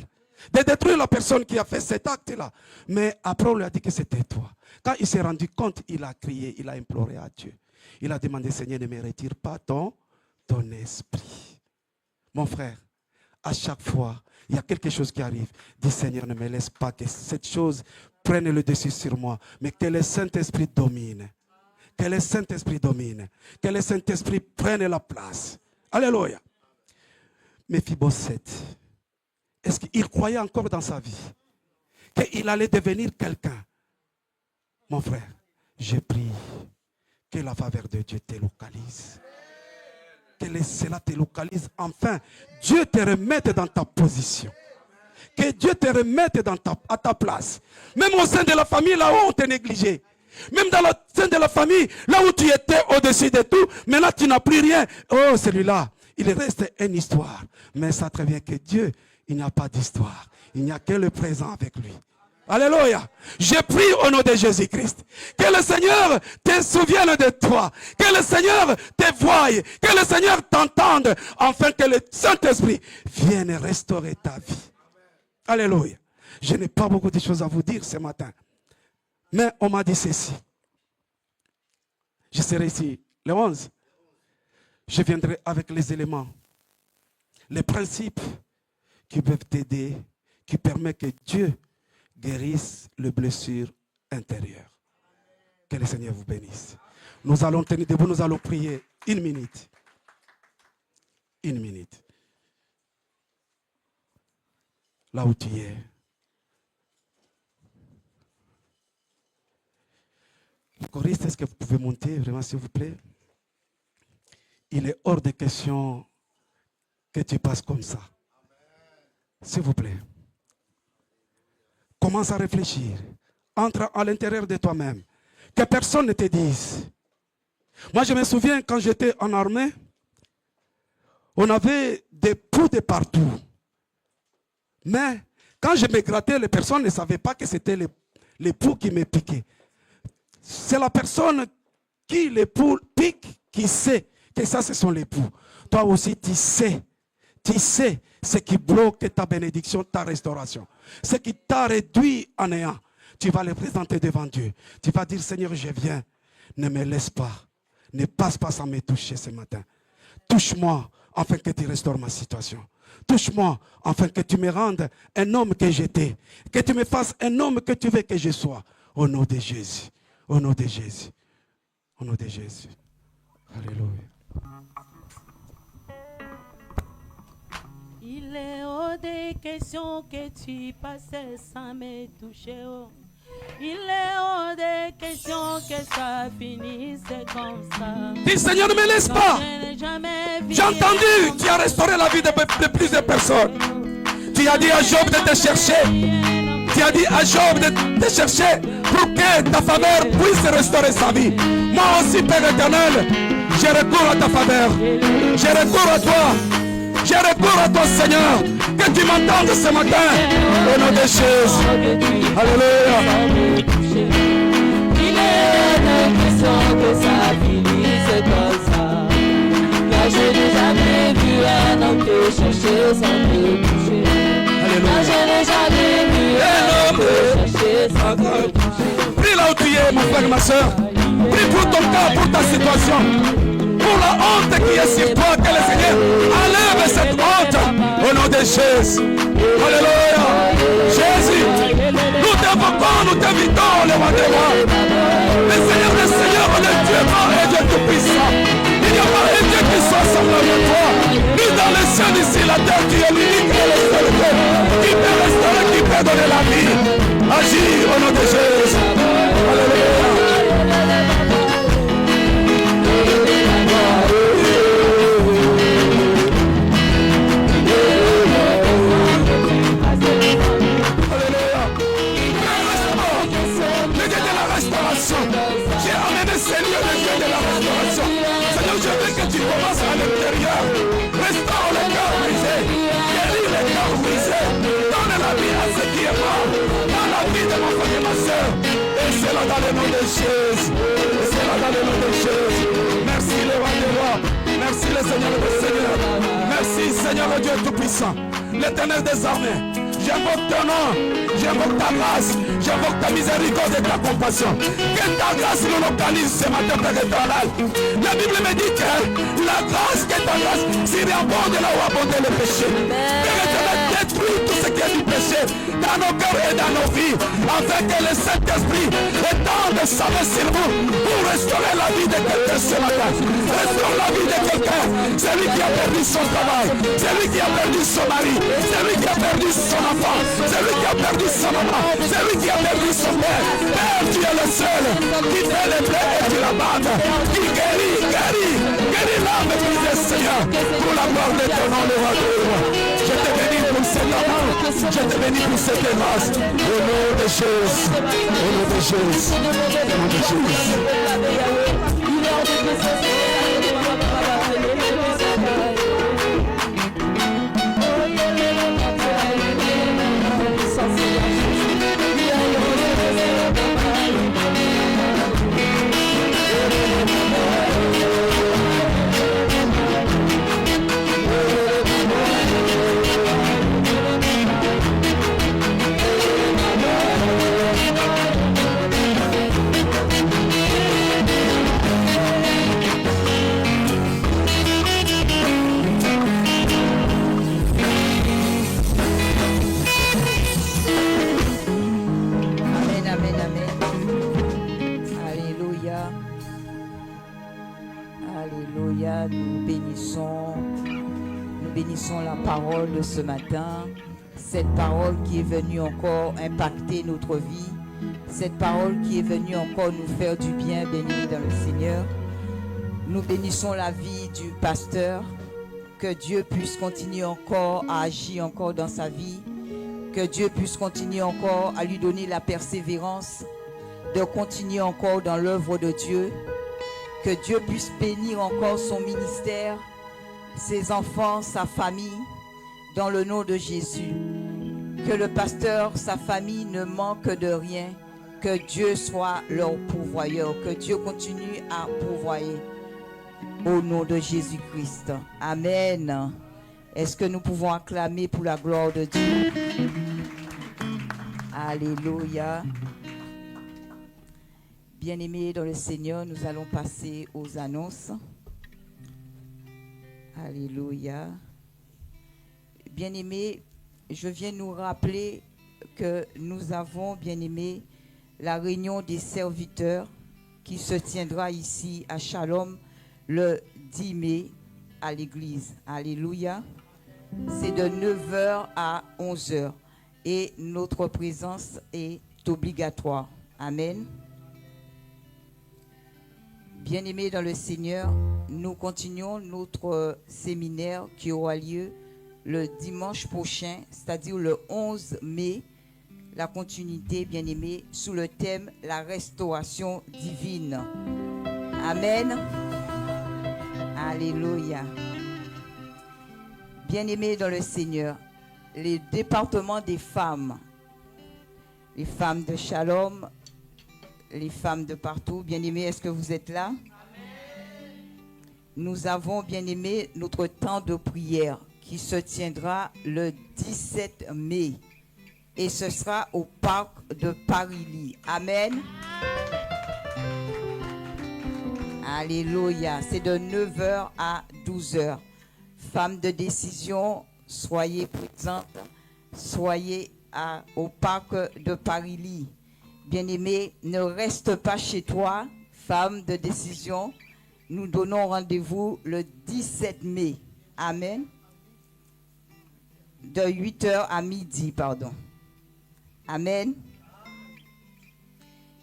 Speaker 2: de détruire la personne qui a fait cet acte-là. Mais après, on lui a dit que c'était toi. Quand il s'est rendu compte, il a crié, il a imploré à Dieu. Il a demandé, Seigneur, ne me retire pas ton esprit. Mon frère, à chaque fois, il y a quelque chose qui arrive. Dis, Seigneur, ne me laisse pas que cette chose prenne le dessus sur moi, mais que le Saint-Esprit domine. Que le Saint-Esprit domine. Que le Saint-Esprit prenne la place. Alléluia. Méphibosheth, est-ce qu'il croyait encore dans sa vie qu'il allait devenir quelqu'un? Mon frère, je prie que la faveur de Dieu te localise. Que cela te localise. Enfin, Dieu te remette dans ta position. Que Dieu te remette à ta place. Même au sein de la famille, là où on t'a négligé. Même dans le sein de la famille, là où tu étais au-dessus de tout, maintenant tu n'as plus rien. Oh, celui-là, il reste une histoire. Mais ça très bien que Dieu, il n'y a pas d'histoire. Il n'y a que le présent avec lui. Alléluia. Je prie au nom de Jésus-Christ. Que le Seigneur te souvienne de toi. Que le Seigneur te voie. Que le Seigneur t'entende. Afin que le Saint-Esprit vienne restaurer ta vie. Alléluia. Je n'ai pas beaucoup de choses à vous dire ce matin. Mais on m'a dit ceci. Je serai ici le 11. Je viendrai avec les éléments. Les principes qui peuvent t'aider. Qui permettent que Dieu guérisse les blessures intérieures. Que le Seigneur vous bénisse. Nous allons tenir debout, nous allons prier une minute. Une minute. Là où tu es. Le choriste, est-ce que vous pouvez monter vraiment s'il vous plaît? Il est hors de question que tu passes comme ça. S'il vous plaît. Commence à réfléchir entre à l'intérieur de toi-même. Que personne ne te dise. Moi, je me souviens quand j'étais en armée, on avait des poux de partout. Mais quand je me grattais, les personnes ne savaient pas que c'était les poux qui me piquaient. C'est la personne qui les poux pique qui sait que ça, ce sont les poux. Toi aussi, tu sais ce qui bloque ta bénédiction, ta restauration. Ce qui t'a réduit en néant. Tu vas le présenter devant Dieu. Tu vas dire, Seigneur, je viens. Ne me laisse pas. Ne passe pas sans me toucher ce matin. Touche-moi afin que tu restaures ma situation. Touche-moi afin que tu me rendes un homme que j'étais. Que tu me fasses un homme que tu veux que je sois. Au nom de Jésus. Au nom de Jésus. Au nom de Jésus. Alléluia.
Speaker 4: Il est hors des questions que tu passais sans me toucher. Oh. Il est hors des questions que ça finisse comme ça.
Speaker 2: Dis Seigneur, ne me laisse pas. J'ai entendu, tu as restauré la vie de plusieurs personnes. Tu as dit à Job de te chercher. Tu as dit à Job de te chercher pour que ta faveur puisse restaurer sa vie. Moi aussi, Père éternel, je recours à ta faveur. Je recours à toi. Je recours à toi, Seigneur, que tu m'entendes ce matin, au nom de Jésus. Alléluia.
Speaker 4: Il est une question que ça finisse comme ça. Car je n'ai jamais vu un homme te chercher sans te toucher. Car je n'ai jamais vu un homme te chercher sans te toucher.
Speaker 2: Prie là où tu es, mon frère et ma soeur. Prie pour ton cas, pour ta situation. Pour la honte qui est sur toi, que le Seigneur enlève cette honte au nom de Jésus. Alléluia. Jésus, nous t'invoquons, nous t'invitons, le roi des rois. Le Seigneur des seigneurs, le Dieu grand et Dieu tout-puissant. Il n'y a pas un Dieu qui soit semblable à toi. Nous dans les cieux d'ici, la terre, tu es l'unique et le seul Dieu qui peut restaurer, qui peut donner la vie. Agis au nom de Jésus. Alléluia. J'ai amené Seigneur le Dieu de la restauration. Seigneur, je veux que tu commences à l'intérieur. Restaure le cœur brisé. Guéris le cœur brisé. Donne la vie à ceux qui est mort. Dans la vie de mon frère et ma soeur. Et c'est là dans le nom de Jésus. Et c'est là dans le nom de Jésus. Merci le roi des rois. Merci le Seigneur des seigneurs. Merci Seigneur Dieu tout-puissant. L'Éternel des armées. J'invoque ton nom, j'invoque ta grâce, j'invoque ta miséricorde et ta compassion. Que ta grâce nous localise ce matin, Père éternel. La Bible me dit que la grâce, que ta grâce, surabonde là où abonde le péché. Père éternel, détruis tout ce qui est du péché dans nos cœurs et dans nos vies, afin que le Saint-Esprit étende sa main sur vous pour restaurer la vie de quelqu'un ce matin. Restaure la vie de quelqu'un, celui qui a perdu son travail, celui qui a perdu son mari, celui qui a perdu son enfant, celui qui a perdu son maman, celui qui a perdu son père. Père, tu es le seul qui fait les plaies et tu la bandes, qui guérit l'âme brisée, Seigneur, pour la gloire de ton nom, le roi de roi. Je te bénis pour cet amour, je te bénis pour cette grâce. Au nom de Jésus, au nom de Jésus, au nom de Jésus.
Speaker 5: Bénissons la parole de ce matin, cette parole qui est venue encore impacter notre vie, cette parole qui est venue encore nous faire du bien, béni dans le Seigneur. Nous bénissons la vie du pasteur, que Dieu puisse continuer encore à agir encore dans sa vie, Que Dieu puisse continuer encore à lui donner la persévérance, de continuer encore dans l'œuvre de Dieu. Que Dieu puisse bénir encore son ministère, ses enfants, sa famille, dans le nom de Jésus. Que le pasteur, sa famille ne manque de rien. Que Dieu soit leur pourvoyeur. Que Dieu continue à pourvoyer. Au nom de Jésus-Christ. Amen. Est-ce que nous pouvons acclamer pour la gloire de Dieu? Alléluia. Bien-aimés dans le Seigneur, nous allons passer aux annonces. Alléluia. Bien-aimés, je viens nous rappeler que nous avons, bien-aimés, la réunion des serviteurs qui se tiendra ici à Shalom le 10 mai à l'église. Alléluia. C'est de 9h à 11h et notre présence est obligatoire. Amen. Bien-aimés dans le Seigneur, nous continuons notre séminaire qui aura lieu le dimanche prochain, c'est-à-dire le 11 mai, la continuité, bien-aimés, sous le thème « La restauration divine ». Amen. Alléluia. Bien-aimés dans le Seigneur, les départements des femmes, les femmes de Shalom, les femmes de partout, bien-aimés, est-ce que vous êtes là? Amen. Nous avons, bien-aimés, notre temps de prière qui se tiendra le 17 mai et ce sera au parc de Paris-Ly. Amen. Alléluia. C'est de 9h à 12h. Femmes de décision, soyez présentes, soyez au parc de Paris-Ly. Bien-aimés, ne reste pas chez toi, femme de décision. Nous donnons rendez-vous le 17 mai. Amen. De 8h à midi, pardon. Amen.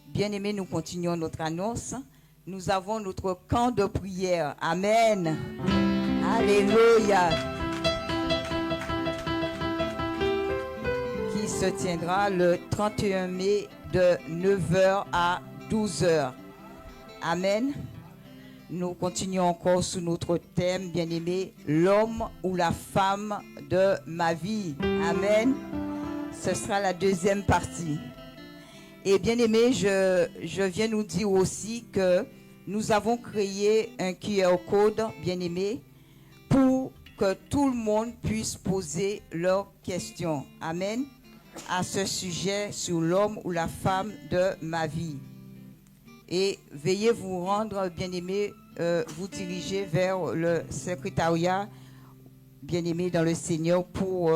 Speaker 5: Bien-aimés, nous continuons notre annonce. Nous avons notre camp de prière. Amen. Alléluia. Qui se tiendra le 31 mai de 9h à 12h. Amen. Nous continuons encore sous notre thème, bien-aimé, l'homme ou la femme de ma vie. Amen. Ce sera la deuxième partie. Et bien-aimé, je viens nous dire aussi que nous avons créé un QR code, bien-aimé, pour que tout le monde puisse poser leurs questions. Amen. À ce sujet sur l'homme ou la femme de ma vie. Et veuillez vous rendre, bien-aimé, vous diriger vers le secrétariat, bien-aimé dans le Seigneur, pour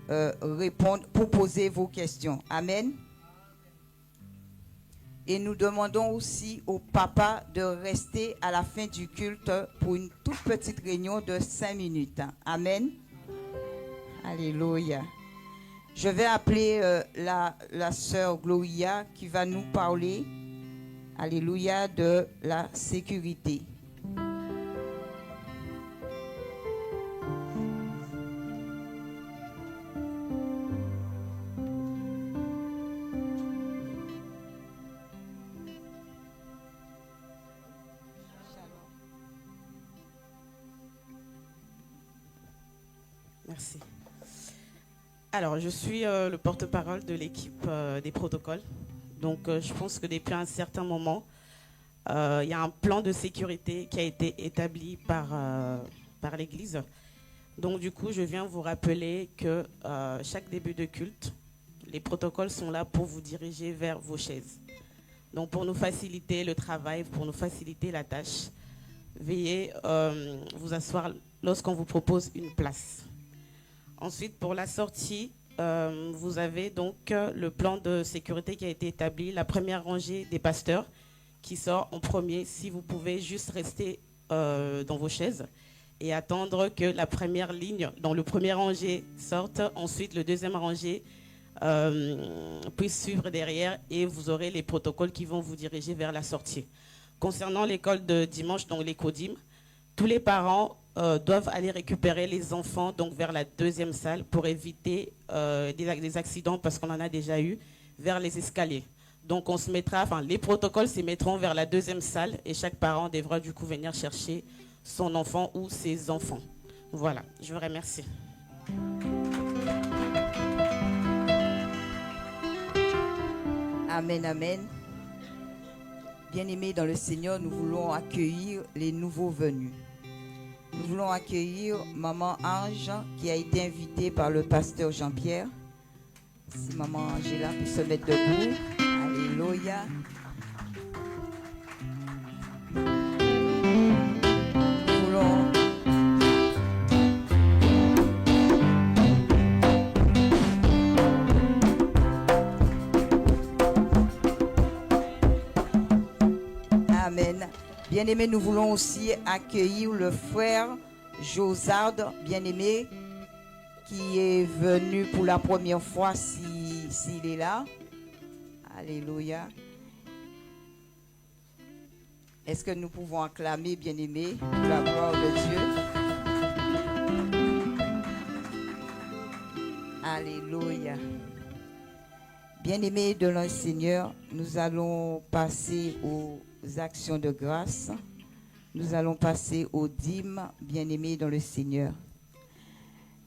Speaker 5: répondre, pour poser vos questions. Amen. Et nous demandons aussi au papa de rester à la fin du culte pour une toute petite réunion de 5 minutes. Amen. Alléluia. Je vais appeler la sœur Gloria qui va nous parler, alléluia, de la sécurité.
Speaker 6: Merci. Alors, je suis le porte-parole de l'équipe des protocoles. Donc, je pense que depuis un certain moment, il y a un plan de sécurité qui a été établi par l'Église. Donc, du coup, je viens vous rappeler que chaque début de culte, les protocoles sont là pour vous diriger vers vos chaises. Donc, pour nous faciliter le travail, pour nous faciliter la tâche, veuillez vous asseoir lorsqu'on vous propose une place. Ensuite, pour la sortie, vous avez donc le plan de sécurité qui a été établi, la première rangée des pasteurs qui sort en premier. Si vous pouvez juste rester dans vos chaises et attendre que la première ligne, dans le premier rangée, sorte. Ensuite, le deuxième rangée puisse suivre derrière et vous aurez les protocoles qui vont vous diriger vers la sortie. Concernant l'école de dimanche, donc l'écodim, tous les parents doivent aller récupérer les enfants donc vers la deuxième salle pour éviter des accidents, parce qu'on en a déjà eu, vers les escaliers. Donc on se mettra, les protocoles se mettront vers la deuxième salle et chaque parent devra du coup venir chercher son enfant ou ses enfants. Voilà, je vous remercie.
Speaker 5: Amen, amen. Bien-aimés dans le Seigneur, nous voulons accueillir les nouveaux venus. Nous voulons accueillir Maman Ange qui a été invitée par le pasteur Jean-Pierre. Si Maman Angela peut se mettre debout. Alléluia. Nous voulons Amen. Bien-aimés, nous voulons aussi accueillir le frère Josard, bien-aimé, qui est venu pour la première fois, s'il est là. Alléluia. Est-ce que nous pouvons acclamer, bien-aimé, pour la gloire de Dieu? Alléluia. Bien-aimés de le Seigneur, nous allons passer aux actions de grâce. Nous allons passer aux dîmes, bien-aimés dans le Seigneur.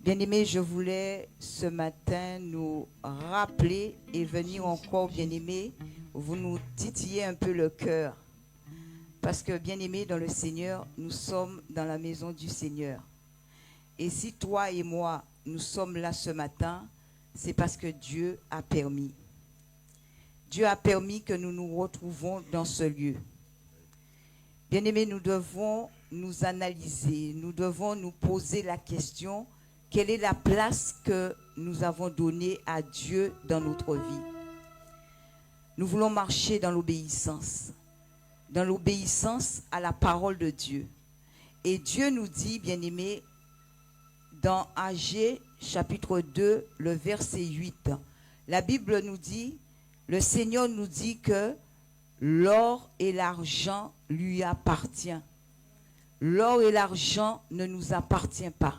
Speaker 5: Bien-aimés, je voulais ce matin nous rappeler et venir encore, bien-aimés, vous nous titillez un peu le cœur. Parce que, bien-aimés dans le Seigneur, nous sommes dans la maison du Seigneur. Et si toi et moi, nous sommes là ce matin, c'est parce que Dieu a permis. Dieu a permis que nous nous retrouvons dans ce lieu. Bien-aimés, nous devons nous analyser, nous devons nous poser la question, quelle est la place que nous avons donnée à Dieu dans notre vie? Nous voulons marcher dans l'obéissance à la parole de Dieu. Et Dieu nous dit, bien-aimés, dans Agé, chapitre 2, le verset 8, la Bible nous dit, le Seigneur nous dit que l'or et l'argent lui appartient. L'or et l'argent ne nous appartient pas.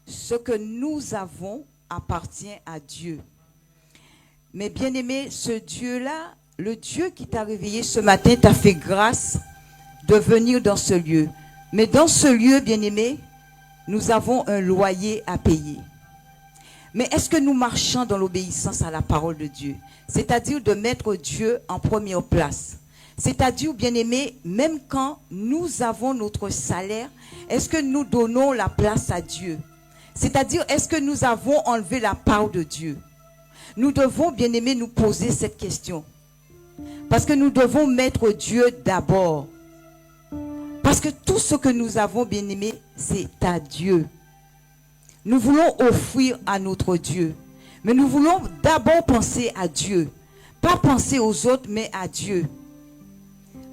Speaker 5: Ce que nous avons appartient à Dieu. Mais bien aimé, ce Dieu-là, le Dieu qui t'a réveillé ce matin, t'a fait grâce de venir dans ce lieu. Mais dans ce lieu, bien aimé, nous avons un loyer à payer. Mais est-ce que nous marchons dans l'obéissance à la parole de Dieu? C'est-à-dire de mettre Dieu en première place. C'est-à-dire, bien-aimés, même quand nous avons notre salaire, est-ce que nous donnons la place à Dieu? C'est-à-dire, est-ce que nous avons enlevé la part de Dieu? Nous devons, bien-aimés, nous poser cette question. Parce que nous devons mettre Dieu d'abord. Parce que tout ce que nous avons, bien-aimés, c'est à Dieu. Nous voulons offrir à notre Dieu. Mais nous voulons d'abord penser à Dieu. Pas penser aux autres, mais à Dieu.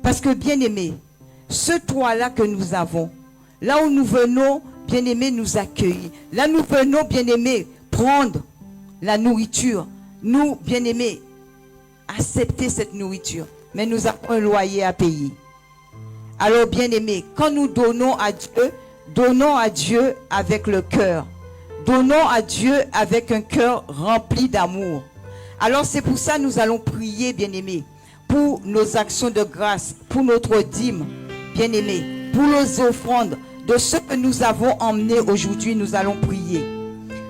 Speaker 5: Parce que, bien-aimés, ce toit-là que nous avons, là où nous venons, bien-aimés, nous accueillir. Là, nous venons, bien-aimés, prendre la nourriture. Nous, bien-aimés, accepter cette nourriture. Mais nous avons un loyer à payer. Alors, bien-aimés, quand nous donnons à Dieu avec le cœur. Donnons à Dieu avec un cœur rempli d'amour. Alors, c'est pour ça que nous allons prier, bien-aimés, pour nos actions de grâce, pour notre dîme, bien-aimés, pour nos offrandes, de ce que nous avons emmené aujourd'hui, nous allons prier.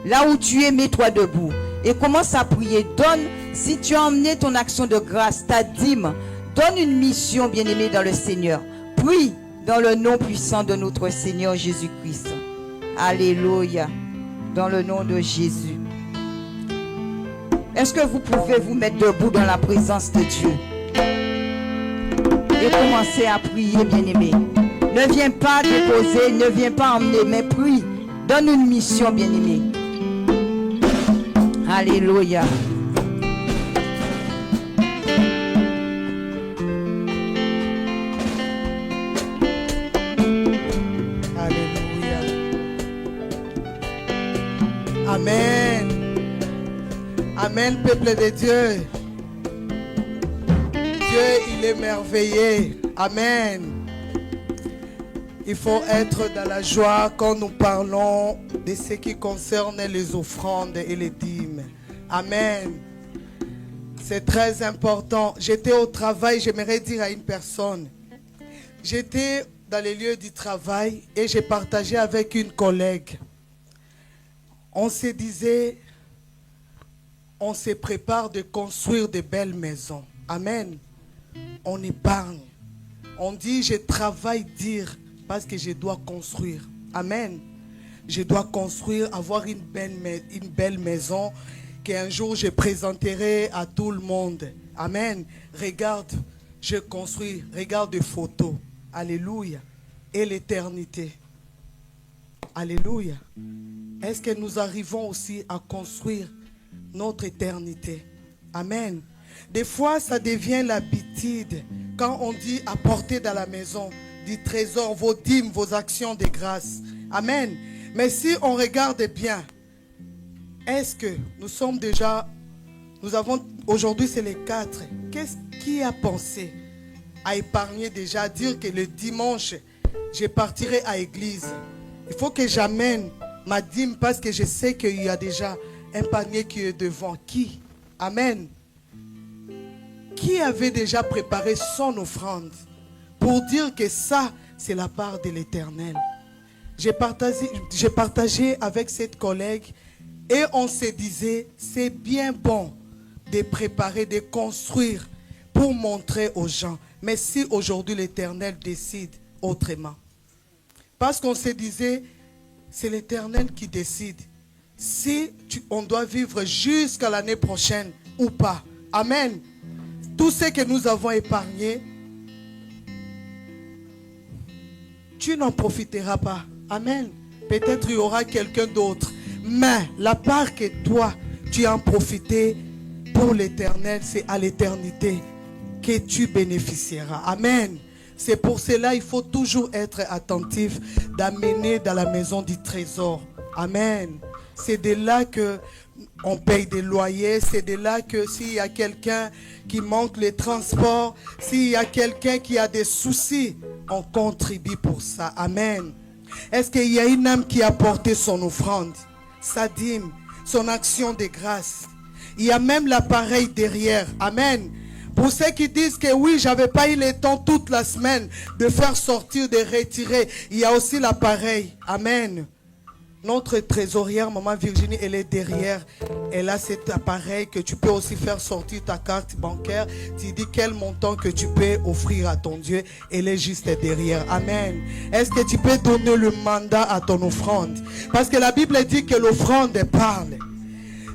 Speaker 5: Là où tu es, mets-toi debout et commence à prier. Donne, si tu as emmené ton action de grâce, ta dîme, donne une mission, bien-aimé, dans le Seigneur. Prie dans le nom puissant de notre Seigneur Jésus-Christ. Alléluia. Dans le nom de Jésus. Est-ce que vous pouvez vous mettre debout dans la présence de Dieu? Et commencer à prier, bien-aimé. Ne viens pas déposer, ne viens pas emmener, mais prie. Donne une mission, bien-aimé. Alléluia.
Speaker 7: Alléluia. Amen. Amen, peuple de Dieu. Dieu, il est merveilleux. Amen. Il faut être dans la joie quand nous parlons de ce qui concerne les offrandes et les dîmes. Amen. C'est très important. J'étais au travail, j'aimerais dire à une personne. J'étais dans les lieux du travail et j'ai partagé avec une collègue. On se disait, on se prépare de construire de belles maisons. Amen. On épargne. On dit, je travaille dire parce que je dois construire. Amen. Je dois construire, avoir une belle maison qu'un jour je présenterai à tout le monde. Amen. Regarde, je construis. Regarde des photos. Alléluia. Et l'éternité. Alléluia. Est-ce que nous arrivons aussi à construire notre éternité? Amen. Des fois, ça devient l'habitude. Quand on dit apporter dans la maison du trésor, vos dîmes, vos actions de grâce. Amen. Mais si on regarde bien, est-ce que nous sommes déjà, nous avons, aujourd'hui c'est les 4. Qu'est-ce qui a pensé à épargner déjà, à dire que le dimanche, je partirai à l'église. Il faut que j'amène ma dîme parce que je sais qu'il y a déjà un panier qui est devant. Qui? Amen. Qui avait déjà préparé son offrande pour dire que ça, c'est la part de l'Éternel? J'ai partagé avec cette collègue et on se disait, c'est bien bon de préparer, de construire pour montrer aux gens. Mais si aujourd'hui l'Éternel décide autrement, parce qu'on se disait, c'est l'Éternel qui décide si on doit vivre jusqu'à l'année prochaine ou pas. Amen. Tout ce que nous avons épargné, tu n'en profiteras pas. Amen. Peut-être il y aura quelqu'un d'autre. Mais la part que toi, tu as en profité pour l'Éternel, c'est à l'éternité que tu bénéficieras. Amen. C'est pour cela il faut toujours être attentif d'amener dans la maison du trésor. Amen. C'est de là que on paye des loyers. C'est de là que s'il y a quelqu'un qui manque les transports, s'il y a quelqu'un qui a des soucis, on contribue pour ça. Amen. Est-ce qu'il y a une âme qui a porté son offrande, sa dîme, son action de grâce? Il y a même l'appareil derrière. Amen. Pour ceux qui disent que oui, j'avais pas eu le temps toute la semaine de faire sortir, de retirer, il y a aussi l'appareil. Amen. Notre trésorière, Maman Virginie, elle est derrière. Elle a cet appareil que tu peux aussi faire sortir ta carte bancaire. Tu dis quel montant que tu peux offrir à ton Dieu. Elle est juste derrière. Amen. Est-ce que tu peux donner le mandat à ton offrande? Parce que la Bible dit que l'offrande parle.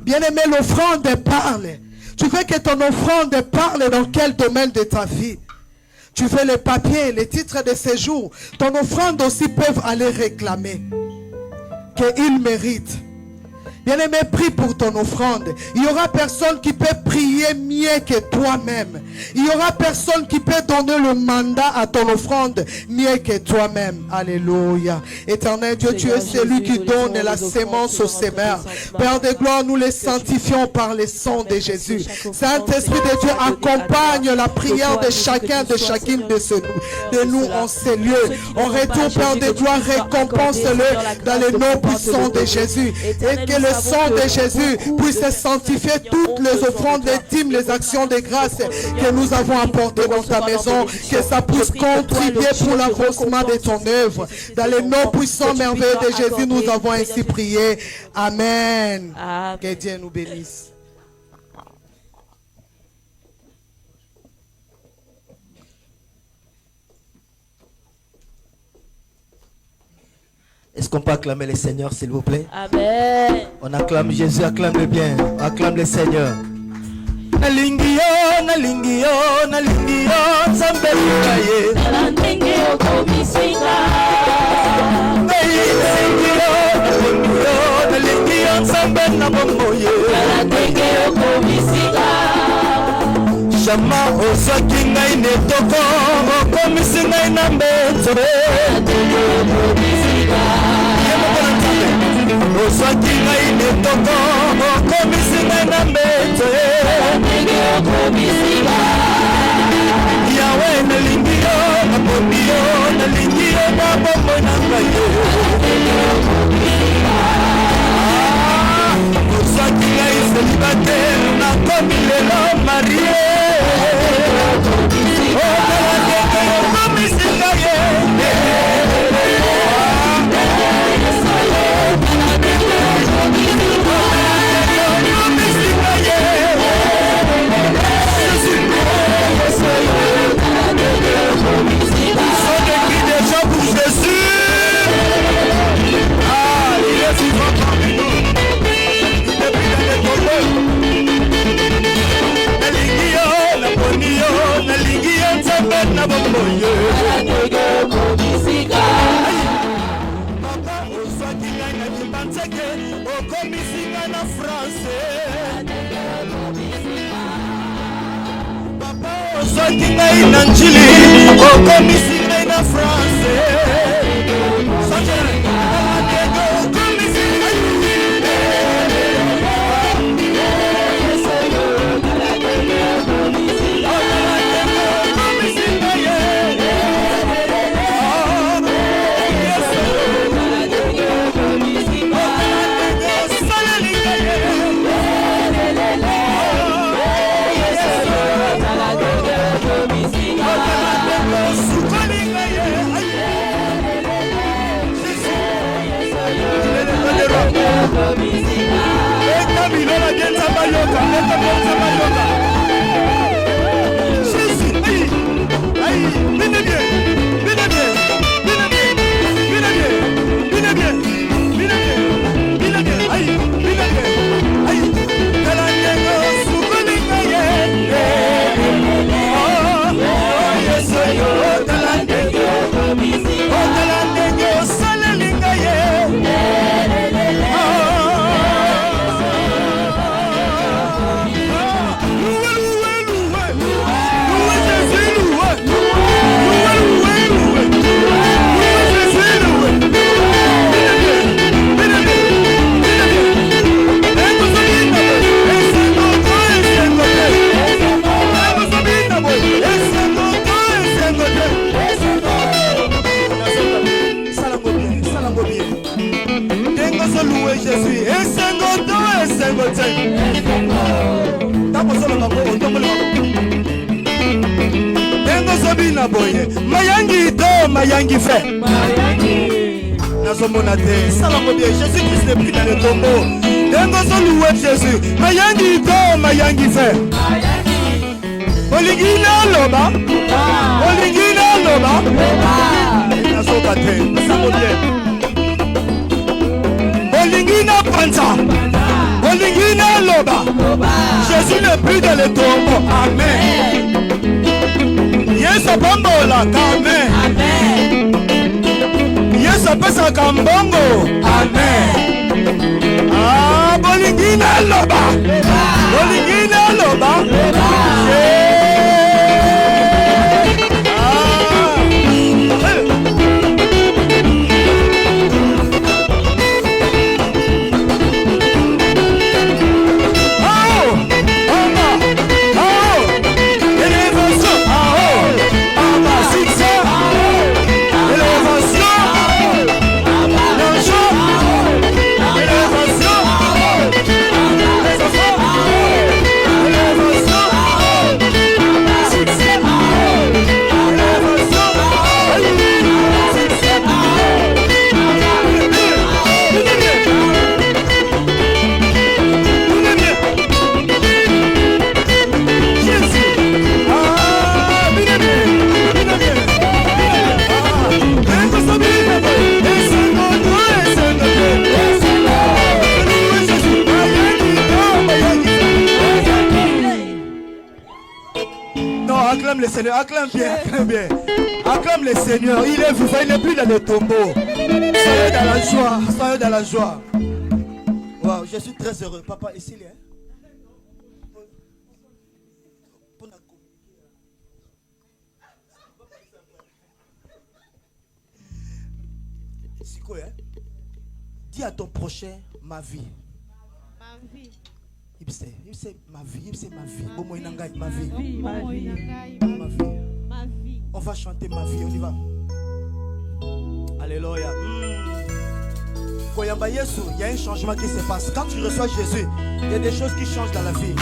Speaker 7: Bien-aimé, l'offrande parle. Tu veux que ton offrande parle dans quel domaine de ta vie? Tu veux les papiers, les titres de séjour. Ton offrande aussi peuvent aller réclamer qu'il mérite. Bien-aimé, prie pour ton offrande. Il y aura personne qui peut prier mieux que toi-même. Il y aura personne qui peut donner le mandat à ton offrande mieux que toi-même. Alléluia. Éternel Dieu, tu es celui qui donne la sémence au semeur. Père de gloire, nous les sanctifions par le sang de Jésus. Saint-Esprit de Dieu, accompagne la prière de chacun, de chacune de nous en ces lieux. En retour, Père de gloire, récompense-le dans le nom puissant de Jésus. Et que le sang de Jésus puisse sanctifier toutes les offrandes, les dîmes, les actions de grâce que nous avons apportées dans ta maison, que ça puisse contribuer pour l'avancement de ton œuvre. Dans le nom puissant merveilleux de Jésus, nous avons ainsi prié. Amen. Que Dieu nous bénisse.
Speaker 8: Est-ce qu'on peut acclamer le Seigneur, s'il vous plaît?
Speaker 4: Amen.
Speaker 8: On acclame Jésus, acclame bien. On acclame le Seigneur. Nalingio, nalingio, nalingio, Nzambe lukaye.
Speaker 4: Nalingio komisinga.
Speaker 8: Nalingio, nalingio, Nzambe nabomoye.
Speaker 4: Nalingio komisinga.
Speaker 8: Shama osaki ngai netoko, okomisi ngai na mbeto.
Speaker 4: Nalingio komisinga.
Speaker 8: Osaki ngai netoko, okomisi ngai na mbeto.
Speaker 4: Nalingio komisinga.
Speaker 8: Yawe nalingi yo, nabomi yo, nalingi yo, nabomi bomoi na ngai osaki ngai célibataire nakomi lelo marie otala ndenge okomisi ngai na bomboye papa oswaki ngai na kimbanzeke okomisi ngai na france papa oswaki ngai na njili okomisi ngai na france mayangi fait nazomona te salango bien Jésus Christ n'est plus dans le tombeau dengo loué Jésus mayangi fait olingina loba nazoka te salango bien olingina panza olingina loba Jésus n'est plus dans le tombeau amen Yesu bambola amen Yesu pesa kambongo amen bolingina loba acclame le Seigneur, acclame bien, acclame bien. Acclame le Seigneur, il est vivant, il n'est plus dans le tombeau. Soyez dans la joie, soyez dans la joie. Wow, je suis très heureux. Papa, ici, il est. Dis à ton prochain ma vie.
Speaker 9: Ma vie.
Speaker 8: Il sait ma vie, il sait ma vie. Ma vie.
Speaker 9: Ma vie.
Speaker 8: On va chanter ma vie, on y va. Allez. Alléluia. Koyamba Yesu, il y a un changement qui se passe. Quand tu reçois Jésus, il y a des choses qui changent dans la vie.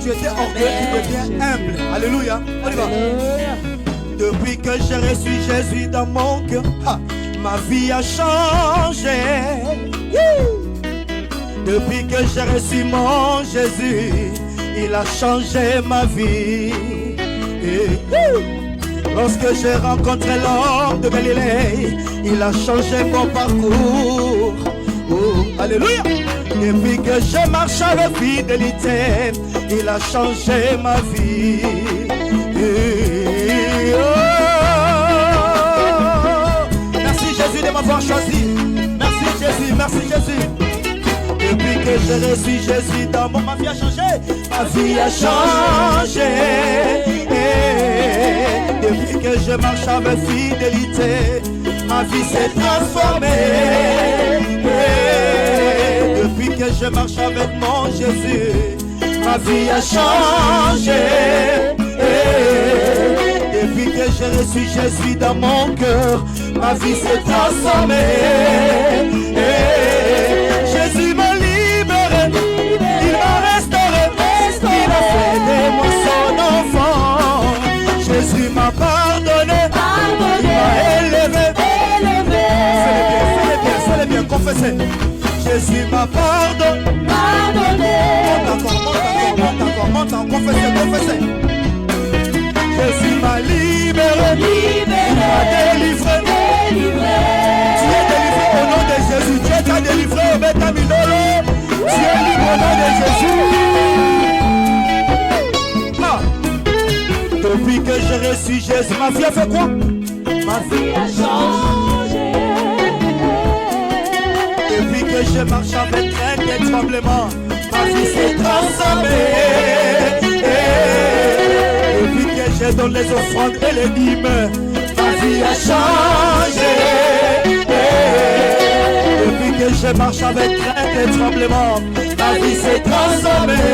Speaker 8: Tu étais orgueilleux, tu deviens humble. Alléluia. On y va. Depuis que j'ai reçu Jésus dans mon cœur, ma vie a changé. Depuis que j'ai reçu mon Jésus, il a changé ma vie. Lorsque j'ai rencontré l'homme de Galilée, il a changé mon parcours. Alléluia. Depuis que je marche avec fidélité, il a changé ma vie. Merci Jésus de m'avoir choisi. Merci Jésus, merci Jésus. Depuis que j'ai reçu Jésus dans mon... Ma vie a changé. Ma vie a changé. Depuis que je marche avec fidélité, ma vie s'est transformée. Depuis que je marche avec mon Jésus, ma vie a changé. Depuis que j'ai reçu Jésus dans mon cœur, ma vie s'est transformée. Jésus m'a libéré, il m'a restauré, il a fait de moi son enfant. Jésus m'a pardonné, il m'a élevé. Fais-le bien, confessez. Jésus m'a pardonné. Monte encore, confessez. Jésus m'a libéré, il m'a délivré. Tu es délivré au nom de Jésus. Tu es délivré au Bétamidolo. Tu es libre au nom de Jésus. Depuis que j'ai reçu Jésus, ma vie a fait quoi? Ma vie a changé. Depuis que je marche avec crainte et tremblement, ma vie s'est transformée. Depuis que je donne les offrandes et les dîmes, ma vie a changé. Depuis que je marche avec crainte et tremblement, ma vie s'est transformée.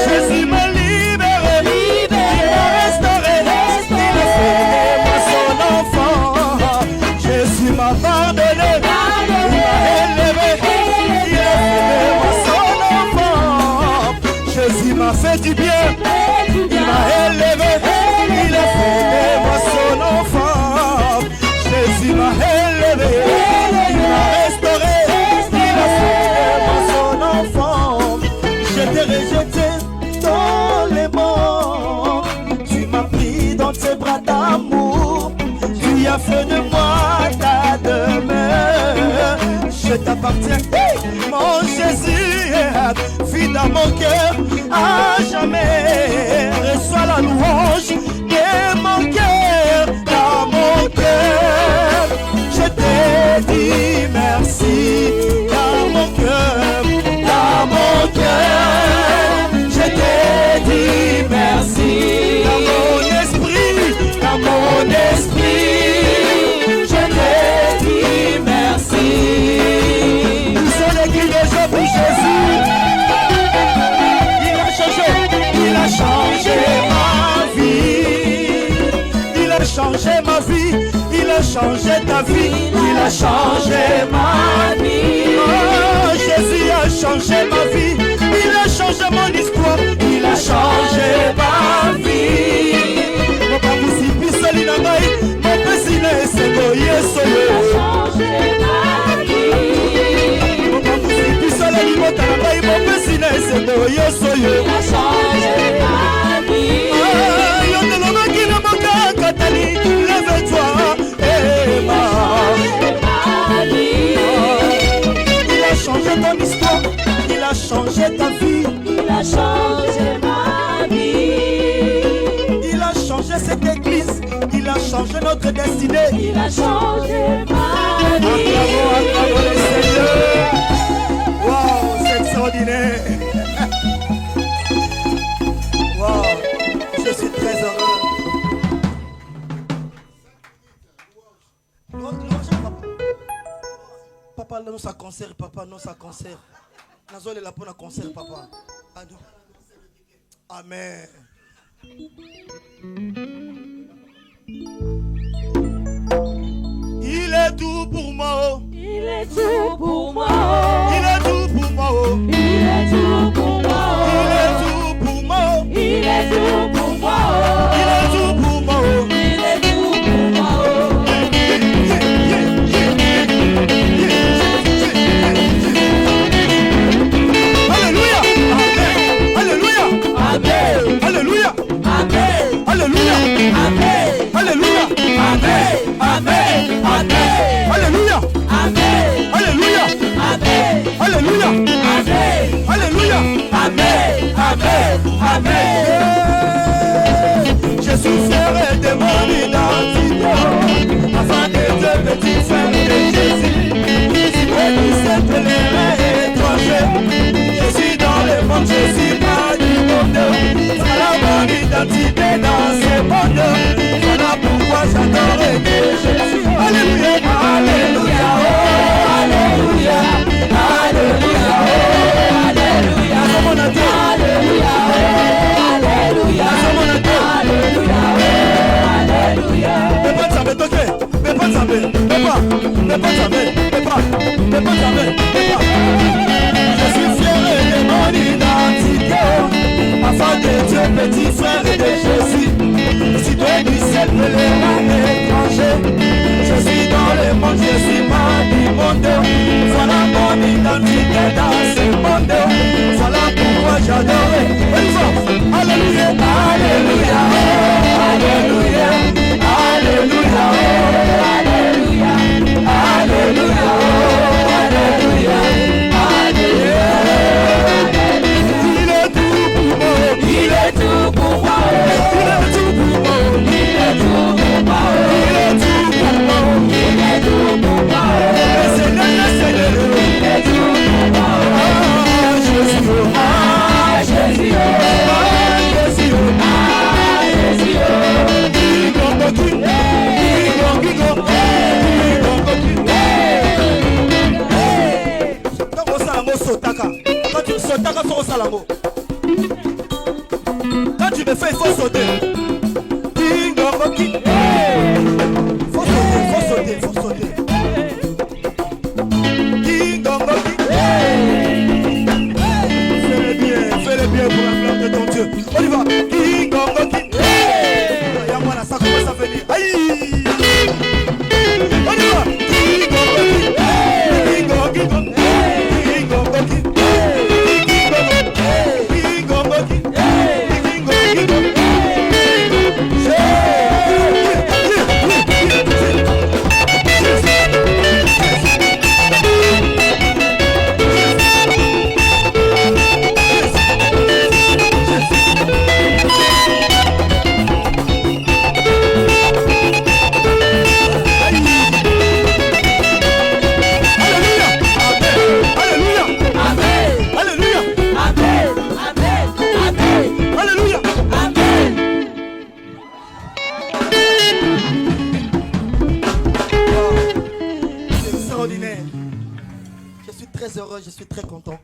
Speaker 8: Jésus m'a libéré, il m'a restauré, il a fait de moi son enfant. Jésus m'a pardonné, il m'a élevé, il a fait de moi son enfant. Jésus m'a fait du bien, il m'a élevé, il a fait de moi son enfant. Jésus m'a élevé, il m'a restauré, il a fait de moi son enfant. J'étais rejeté dans les mondes, tu m'as pris dans tes bras d'amour, tu as fait de moi ta demeure. Je t'appartiens, mon Jésus, vis dans mon cœur à jamais. Reçois la louange de mon cœur, dans mon cœur. Je t'ai dit merci, dans mon cœur, dans mon cœur. Je t'ai dit merci, dans mon esprit, dans mon esprit. Je t'ai dit merci. Nous sommes les cris de joie pour Jésus. Il a changé ma vie. Il a changé ma vie. Il a changé ta vie. Il a changé ma vie. Oh, Jésus a changé ma vie. Il a changé mon histoire. Il a changé ma vie. Mon papa si pisoli na mai, mon pesine c'est goye solo. Il a changé ma vie. Mon papa si pisoli na mai, mon pesine c'est goye solo. Il a changé ma vie. Yo te lo maki na moka katali, lève-toi et marche. Il a changé ton histoire, il a changé ta vie. Il a changé ma vie. Il a changé cette église, il a changé notre destinée. Il a changé ma vie. Acclamons le Seigneur. Wow, c'est extraordinaire. Wow, je suis très heureux. Papa, non, ça concert, papa, non, ça concert. Nazole la pour un concert, papa. Amen. est tout pour moi.
Speaker 4: Il est tout pour moi.
Speaker 8: Il est tout pour moi.
Speaker 4: Il est tout pour moi.
Speaker 8: Il est tout pour moi.
Speaker 4: Il est tout pour moi.
Speaker 8: Il est tout pour moi.
Speaker 4: Il est tout pour moi.
Speaker 8: Alléluia. Alléluia.
Speaker 4: Amen.
Speaker 8: Alléluia.
Speaker 4: Amen.
Speaker 8: Alléluia.
Speaker 4: Amen.
Speaker 8: Alléluia.
Speaker 4: Amen. Amen. Amen.
Speaker 8: Alléluia.
Speaker 4: Amen.
Speaker 8: Alléluia.
Speaker 4: Amen.
Speaker 8: Alléluia.
Speaker 4: Amen.
Speaker 8: Alléluia.
Speaker 4: Amen. Amen. Amen.
Speaker 8: Je suis fier de mon identité, afin que Dieu petit frère de Jésus. Si vous êtes les étrangers, je suis dans le monde, je suis pas du monde. Voilà mon identité dans ce monde. Voilà pourquoi j'adore Jésus. Alléluia, alléluia, oh, alléluia, alléluia, oh, alléluia, alléluia, alléluia, alléluia, alléluia, alléluia. Mais pas de ça, mais toqué, mais pas de ça, mais pas, mais pas de ça, mais pas, mais pas de ça, mais pas. Je suis fier de mon identité, afin de Dieu petit frère de Jésus. Si toi du ciel me les étrangers, je suis dans le monde, je suis pas du monde. Voilà mon identité dans ce monde. Voilà pourquoi j'adore. Alléluia, alléluia, alléluia, alléluia, alléluia, alléluia, alléluia, alléluia. Il est tout pour moi.
Speaker 4: Il est tout pour moi.
Speaker 8: Il est tout pour moi.
Speaker 4: Il est tout pour moi.
Speaker 8: Il est tout pour moi.
Speaker 4: Il est tout pour moi.
Speaker 8: Le Seigneur, le Seigneur.
Speaker 4: Il est tout pour moi.
Speaker 8: Ah, Jésus,
Speaker 4: Ah, Jésus.
Speaker 8: ah, Jésus,
Speaker 4: Ah, Jésus.
Speaker 8: Kingongo, Kingongo, Kingongo. Quand on s'en sotaka, quand tu sotaka, faut s'en l'amour. Quand tu me fais, il faut sauter. Kingongo, Kingongo. Faut sauter, faut sauter, faut sauter. Kingongo, Kingongo. Fais-le bien pour la gloire de ton Dieu. On y va. Kingongo, Kingongo. Regarde moi là, ça commence à venir. Aïe. On y va. Kingongo, Kingongo. Kingongo, Kingongo. Kingongo, Kingongo. Je suis très content.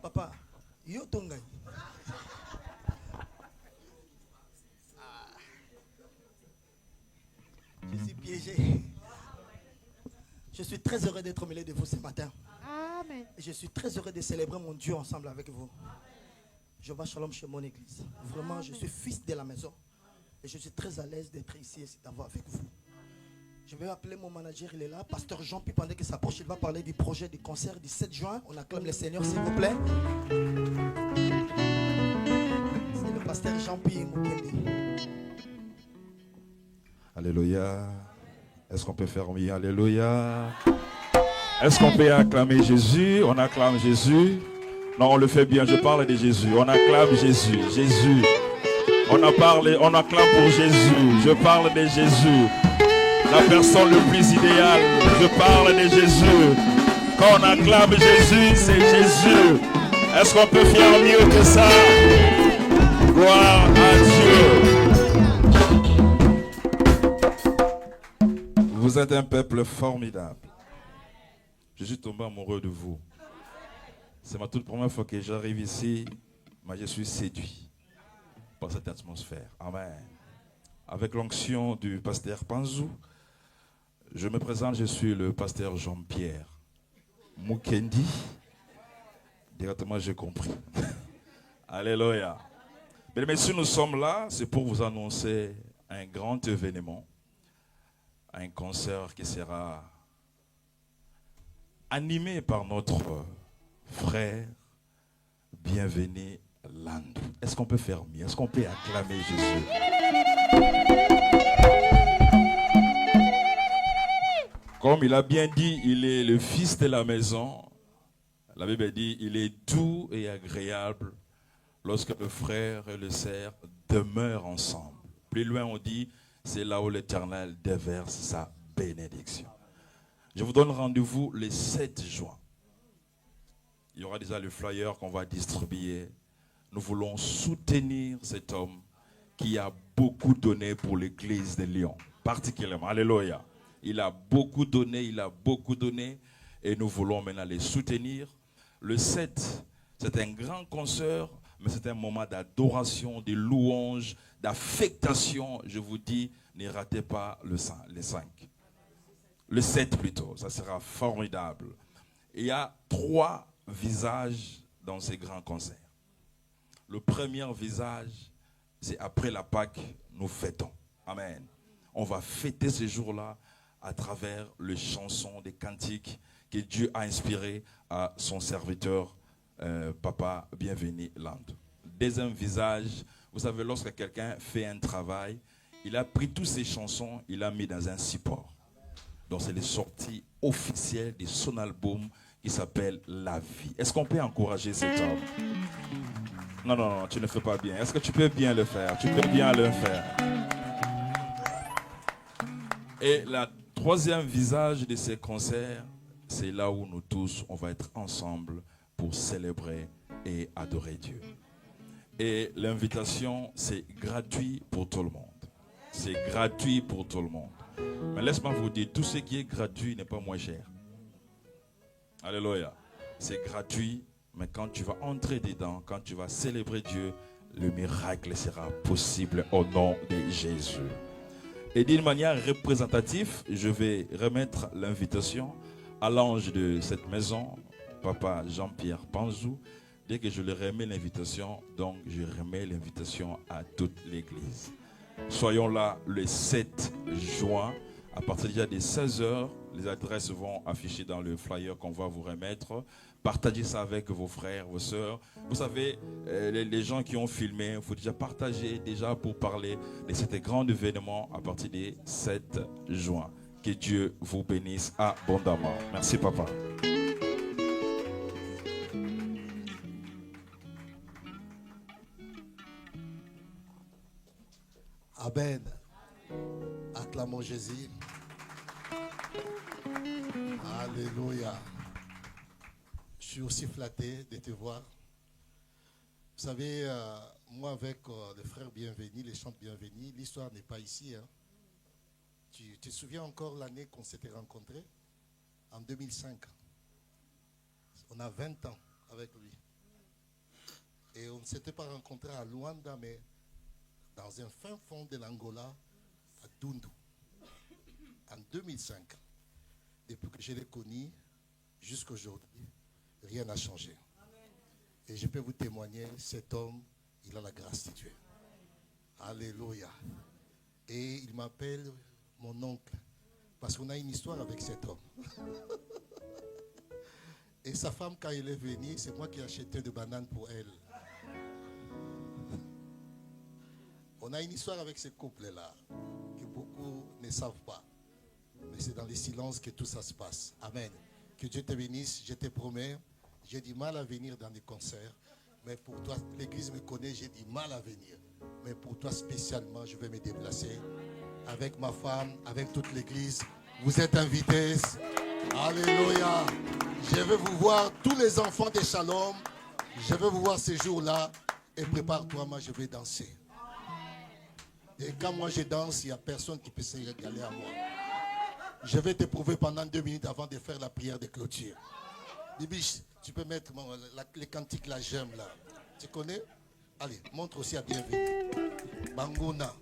Speaker 8: Papa, yo tongai. Je suis piégé. Je suis très heureux d'être au milieu de vous ce matin.
Speaker 9: Amen.
Speaker 8: Et je suis très heureux de célébrer mon Dieu ensemble avec vous. Je vais shalom chez mon église. Vraiment, je suis fils de la maison. Et je suis très à l'aise d'être ici et d'avoir avec vous. Je vais appeler mon manager, il est là. Pasteur Jean-Pi, pendant qu'il s'approche, il va parler du projet du concert du 7 juin. On acclame le Seigneur, s'il vous plaît. C'est le pasteur Jean-Pi Mukende.
Speaker 3: Alléluia. Est-ce qu'on peut faire oui, alléluia? Est-ce qu'on peut acclamer Jésus? On acclame Jésus. Non, on le fait bien, je parle de Jésus. On acclame Jésus. Jésus. On acclame pour Jésus. Je parle de Jésus. La personne le plus idéale. Je parle de Jésus. Quand on acclame Jésus, c'est Jésus. Est-ce qu'on peut faire mieux que ça? Gloire à Dieu. Vous êtes un peuple formidable. Je suis tombé amoureux de vous. C'est ma toute première fois que j'arrive ici, mais je suis séduit par cette atmosphère. Amen. Avec l'onction du pasteur Panzou,
Speaker 10: Je me présente, je suis le pasteur Jean-Pierre Mukendi. Directement, j'ai compris. Alléluia. Mesdames et messieurs, nous sommes là, c'est pour vous annoncer un grand événement, un concert qui sera animé par notre frère Bienvenu Landou. Est-ce qu'on peut faire mieux? Est-ce qu'on peut acclamer Jésus? Comme il a bien dit, il est le fils de la maison. La Bible dit, il est doux et agréable lorsque le frère et le sœur demeurent ensemble. Plus loin, on dit, c'est là où l'Éternel déverse sa bénédiction. Je vous donne rendez-vous le 7 juin. Il y aura déjà le flyer qu'on va distribuer. Nous voulons soutenir cet homme qui a beaucoup donné pour l'église de Lyon, particulièrement. Alléluia. Il a beaucoup donné, et nous voulons maintenant les soutenir. Le 7, c'est un grand concert, mais c'est un moment d'adoration, de louange, d'affectation. Je vous dis, ne ratez pas les 5. Le 7 plutôt, ça sera formidable. Il y a 3 visages dans ces grands concerts. Le premier visage, c'est après la Pâque, nous fêtons. Amen. On va fêter ces jours-là à travers les chansons, des cantiques que Dieu a inspirés à son serviteur, Papa Bienvenu Landou. Deuxième visage, vous savez, lorsque quelqu'un fait un travail, il a pris toutes ces chansons, il a mis dans un support. Donc c'est les sorties officielles de son album qui s'appelle La Vie. Est-ce qu'on peut encourager cet homme? Non, tu ne fais pas bien. Est-ce que tu peux bien le faire? Tu peux bien le faire. Et la troisième visage de ces concerts, c'est là où nous tous, on va être ensemble pour célébrer et adorer Dieu. Et l'invitation, c'est gratuit pour tout le monde. C'est gratuit pour tout le monde. Mais laisse-moi vous dire, tout ce qui est gratuit n'est pas moins cher. Alléluia. C'est gratuit, mais quand tu vas entrer dedans, quand tu vas célébrer Dieu, le miracle sera possible au nom de Jésus. Et d'une manière représentative, je vais remettre l'invitation à l'ange de cette maison, Papa Jean-Pierre Panzou. Dès que je lui remets l'invitation, donc je remets l'invitation à toute l'église. Soyons là le 7 juin, à partir déjà des 16h. Les adresses vont afficher dans le flyer qu'on va vous remettre. Partagez ça avec vos frères, vos sœurs. Vous savez, les gens qui ont filmé, il faut déjà partager déjà pour parler de cet grand événement à partir du 7 juin. Que Dieu vous bénisse abondamment. Merci, Papa.
Speaker 1: Amen. Acclamons Jésus. Alléluia. Je suis aussi flatté de te voir. Vous savez, moi avec le frère Bienvenu, les chants Bienvenu, l'histoire n'est pas ici. Hein. Tu te souviens encore l'année qu'on s'était rencontrés? En 2005. On a 20 ans avec lui. Et on ne s'était pas rencontrés à Luanda, mais dans un fin fond de l'Angola, à Dundu, en 2005. Depuis que je l'ai connu, jusqu'à aujourd'hui, rien n'a changé. Et je peux vous témoigner, cet homme, il a la grâce de Dieu. Alléluia. Et il m'appelle mon oncle, parce qu'on a une histoire avec cet homme. Et sa femme, quand elle est venue, c'est moi qui ai acheté des bananes pour elle. On a une histoire avec ce couple-là, que beaucoup ne savent pas. Mais c'est dans les silences que tout ça se passe. Amen. Que Dieu te bénisse, je te promets. J'ai du mal à venir dans des concerts. Mais pour toi, l'église me connaît, j'ai du mal à venir. Mais pour toi spécialement, je vais me déplacer. Avec ma femme, avec toute l'église. Vous êtes invités. Alléluia. Je veux vous voir, tous les enfants des Shalom. Je veux vous voir ces jours-là. Et prépare-toi, moi je vais danser. Et quand moi je danse, il n'y a personne qui peut se régaler à moi. Je vais t'éprouver pendant 2 minutes avant de faire la prière de clôture. Bibiche, tu peux mettre les cantiques là, j'aime là. Tu connais? Allez, montre aussi à Bienvenu. Bangouna.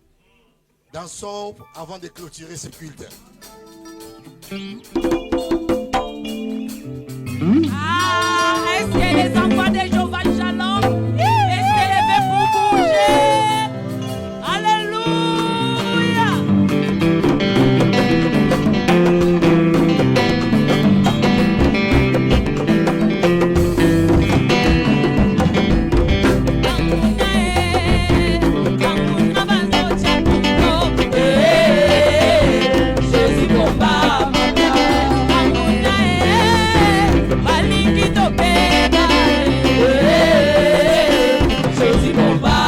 Speaker 1: Dansons avant de clôturer ce culte.
Speaker 4: Ah, est-ce que les enfants de Jéhovah Shalom, est-ce que les veut pour bouger? Alléluia. Jésus combat.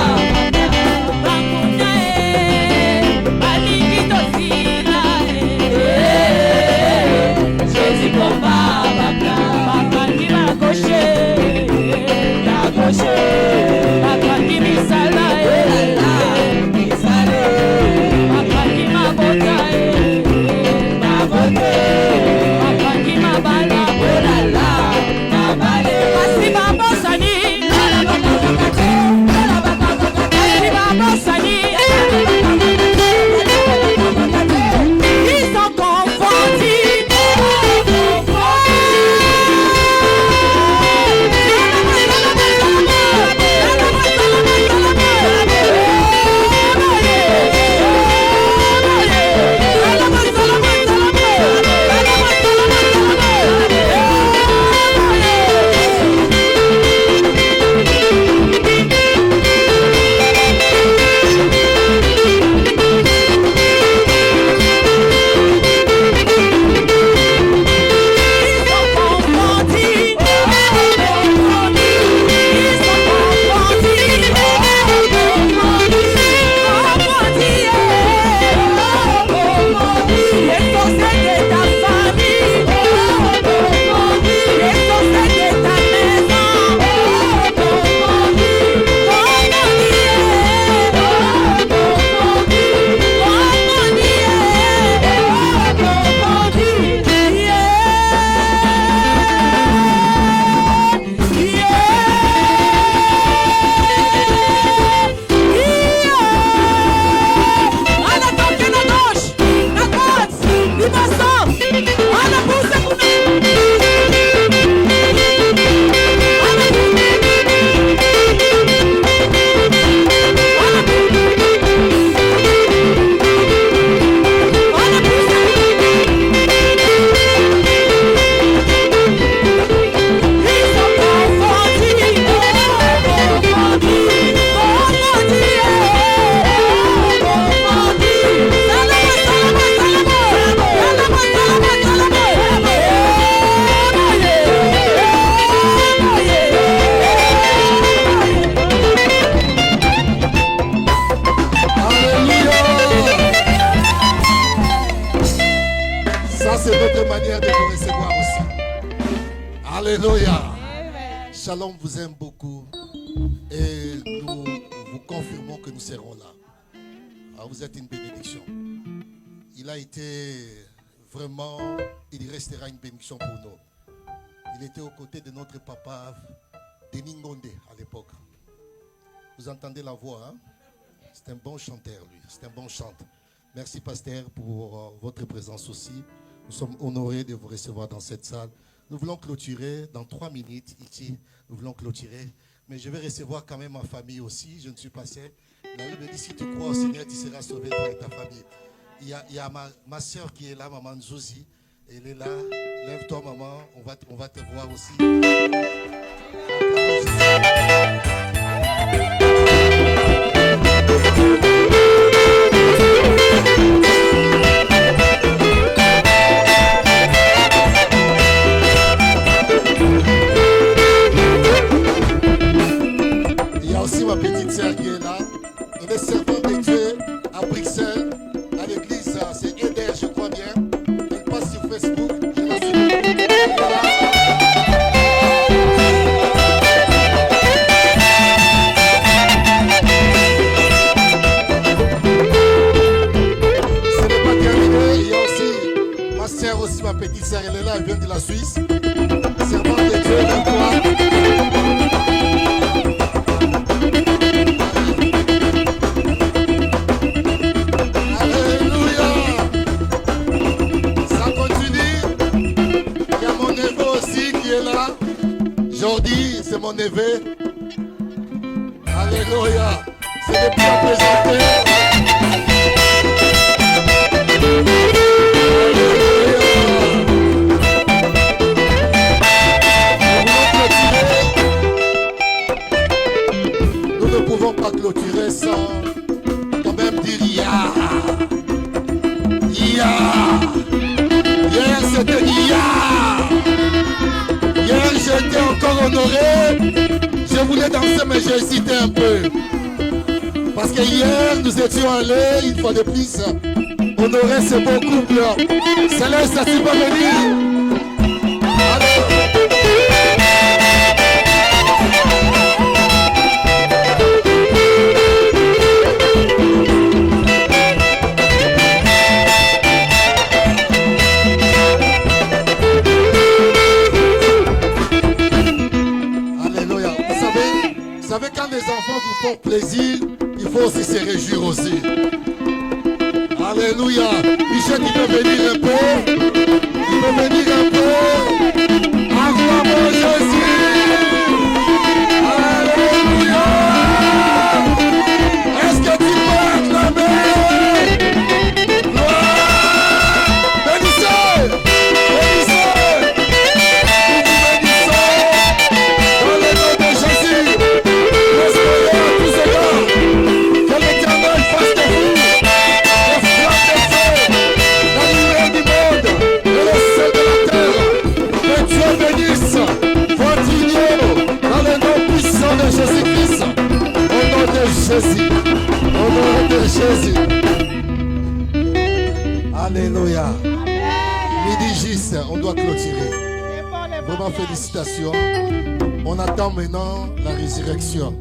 Speaker 1: Alléluia. Shalom vous aime beaucoup et nous vous confirmons que nous serons là. Alors vous êtes une bénédiction. Il a été vraiment, il restera une bénédiction pour nous. Il était aux côtés de notre papa Denis Ngondé à l'époque. Vous entendez la voix, hein? C'est un bon chanteur lui, c'est un bon chanteur. Merci pasteur pour votre présence aussi. Nous sommes honorés de vous recevoir dans cette salle. Nous voulons clôturer dans 3 minutes ici. Nous voulons clôturer. Mais je vais recevoir quand même ma famille aussi. Je ne suis pas seul. La Bible dit, si tu crois au Seigneur, tu seras sauvé toi et ta famille. Il y a ma soeur qui est là, maman Josie. Elle est là. Lève-toi maman. On va te voir aussi. Aussi ma petite sœur qui est là. Elle est servante de Dieu à Bruxelles, à l'église, c'est Eder, je crois bien. Elle passe sur Facebook, je la suis. Jordi, c'est mon neveu. Alléluia. C'est le bien présenté. Nous ne pouvons pas clôturer sans quand même dire Ya. Ya. Hier c'était Ya. Hier j'étais encore honoré. Je voulais danser mais j'ai hésité un peu. Parce que hier nous étions allés une fois de plus. Honoré c'est beaucoup mieux. Céleste, ça tu peux venir. Vous savez, quand les enfants vous font plaisir, il faut aussi se réjouir aussi. Alléluia. Michel, il peut venir un peu. Il peut venir un peu. Acclamons Jésus. Alléluia. Est-ce que tu peux acclamer? Gloire. Bénissez. Bénissez. Nous vous bénissons dans le nom de Jésus. Prospérez à tous égards. Que l'Éternel fasse de vous des flammes de feu, la lumière du monde et le sel de la terre. Que Dieu bénisse votre union dans le nom puissant de Jésus-Christ. Au nom de Jésus. Au nom de Jésus. Alléluia. Midi juste, on doit clôturer. Vraiment félicitations. On attend maintenant la résurrection.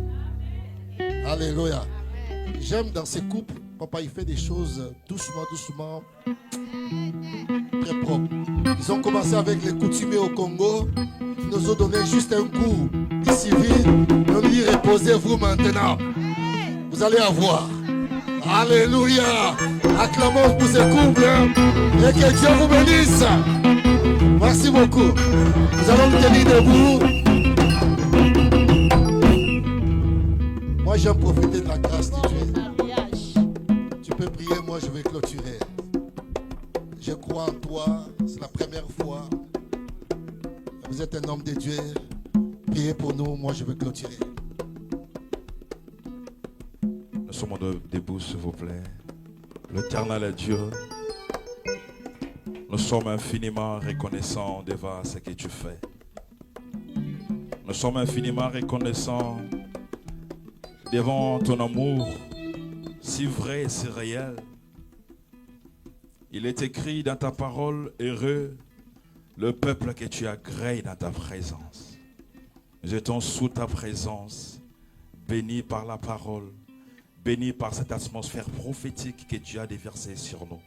Speaker 1: Alléluia. J'aime dans ces couples, papa il fait des choses doucement, doucement, très propres. Ils ont commencé avec les coutumiers au Congo. Ils nous ont donné juste un coup de civil. On nous dit reposez-vous maintenant. Vous allez avoir. Alléluia. Acclamons pour ces couples. Et que Dieu vous bénisse. Merci beaucoup. Nous allons nous tenir debout. Moi, j'aime profiter de la grâce de Dieu. Tu peux prier, moi, je vais clôturer. Je crois en toi, c'est la première fois. Vous êtes un homme de Dieu. Priez pour nous, moi, je vais clôturer.
Speaker 10: Nous sommes debout, s'il vous plaît. L'Éternel Dieu, nous sommes infiniment reconnaissants devant ce que tu fais. Nous sommes infiniment reconnaissants devant ton amour si vrai et si réel. Il est écrit dans ta parole, heureux le peuple que tu agrées dans ta présence. Nous étions sous ta présence, bénis par la parole, bénis par cette atmosphère prophétique que tu as déversée sur nous.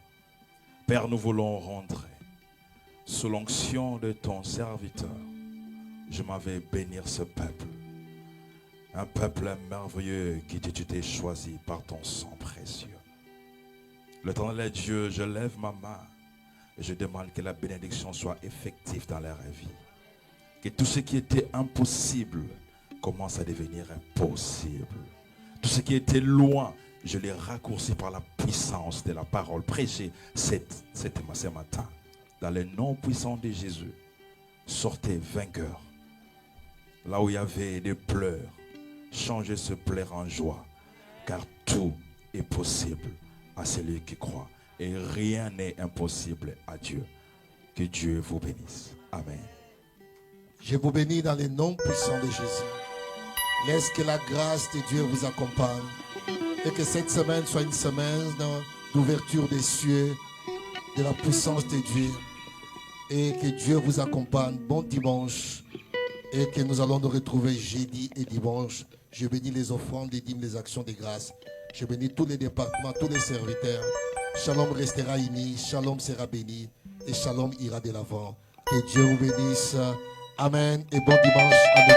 Speaker 10: Père, nous voulons rentrer sous l'onction de ton serviteur. Je m'en vais bénir ce peuple. Un peuple merveilleux qui tu t'es choisi par ton sang précieux. L'Éternel Dieu, je lève ma main et je demande que la bénédiction soit effective dans leur vie. Que tout ce qui était impossible commence à devenir impossible. Tout ce qui était loin, je les raccourcis par la puissance de la parole prêchée ce matin. Dans le nom puissant de Jésus, sortez vainqueurs. Là où il y avait des pleurs, changez ce pleurs en joie. Car tout est possible à celui qui croit. Et rien n'est impossible à Dieu. Que Dieu vous bénisse. Amen.
Speaker 1: Je vous bénis dans le nom puissant de Jésus. Laisse que la grâce de Dieu vous accompagne. Et que cette semaine soit une semaine d'ouverture des cieux, de la puissance de Dieu. Et que Dieu vous accompagne. Bon dimanche. Et que nous allons nous retrouver jeudi et dimanche. Je bénis les offrandes, les dîmes, les actions de grâce. Je bénis tous les départements, tous les serviteurs. Shalom restera uni, Shalom sera béni et Shalom ira de l'avant. Que Dieu vous bénisse. Amen et bon dimanche. Amen.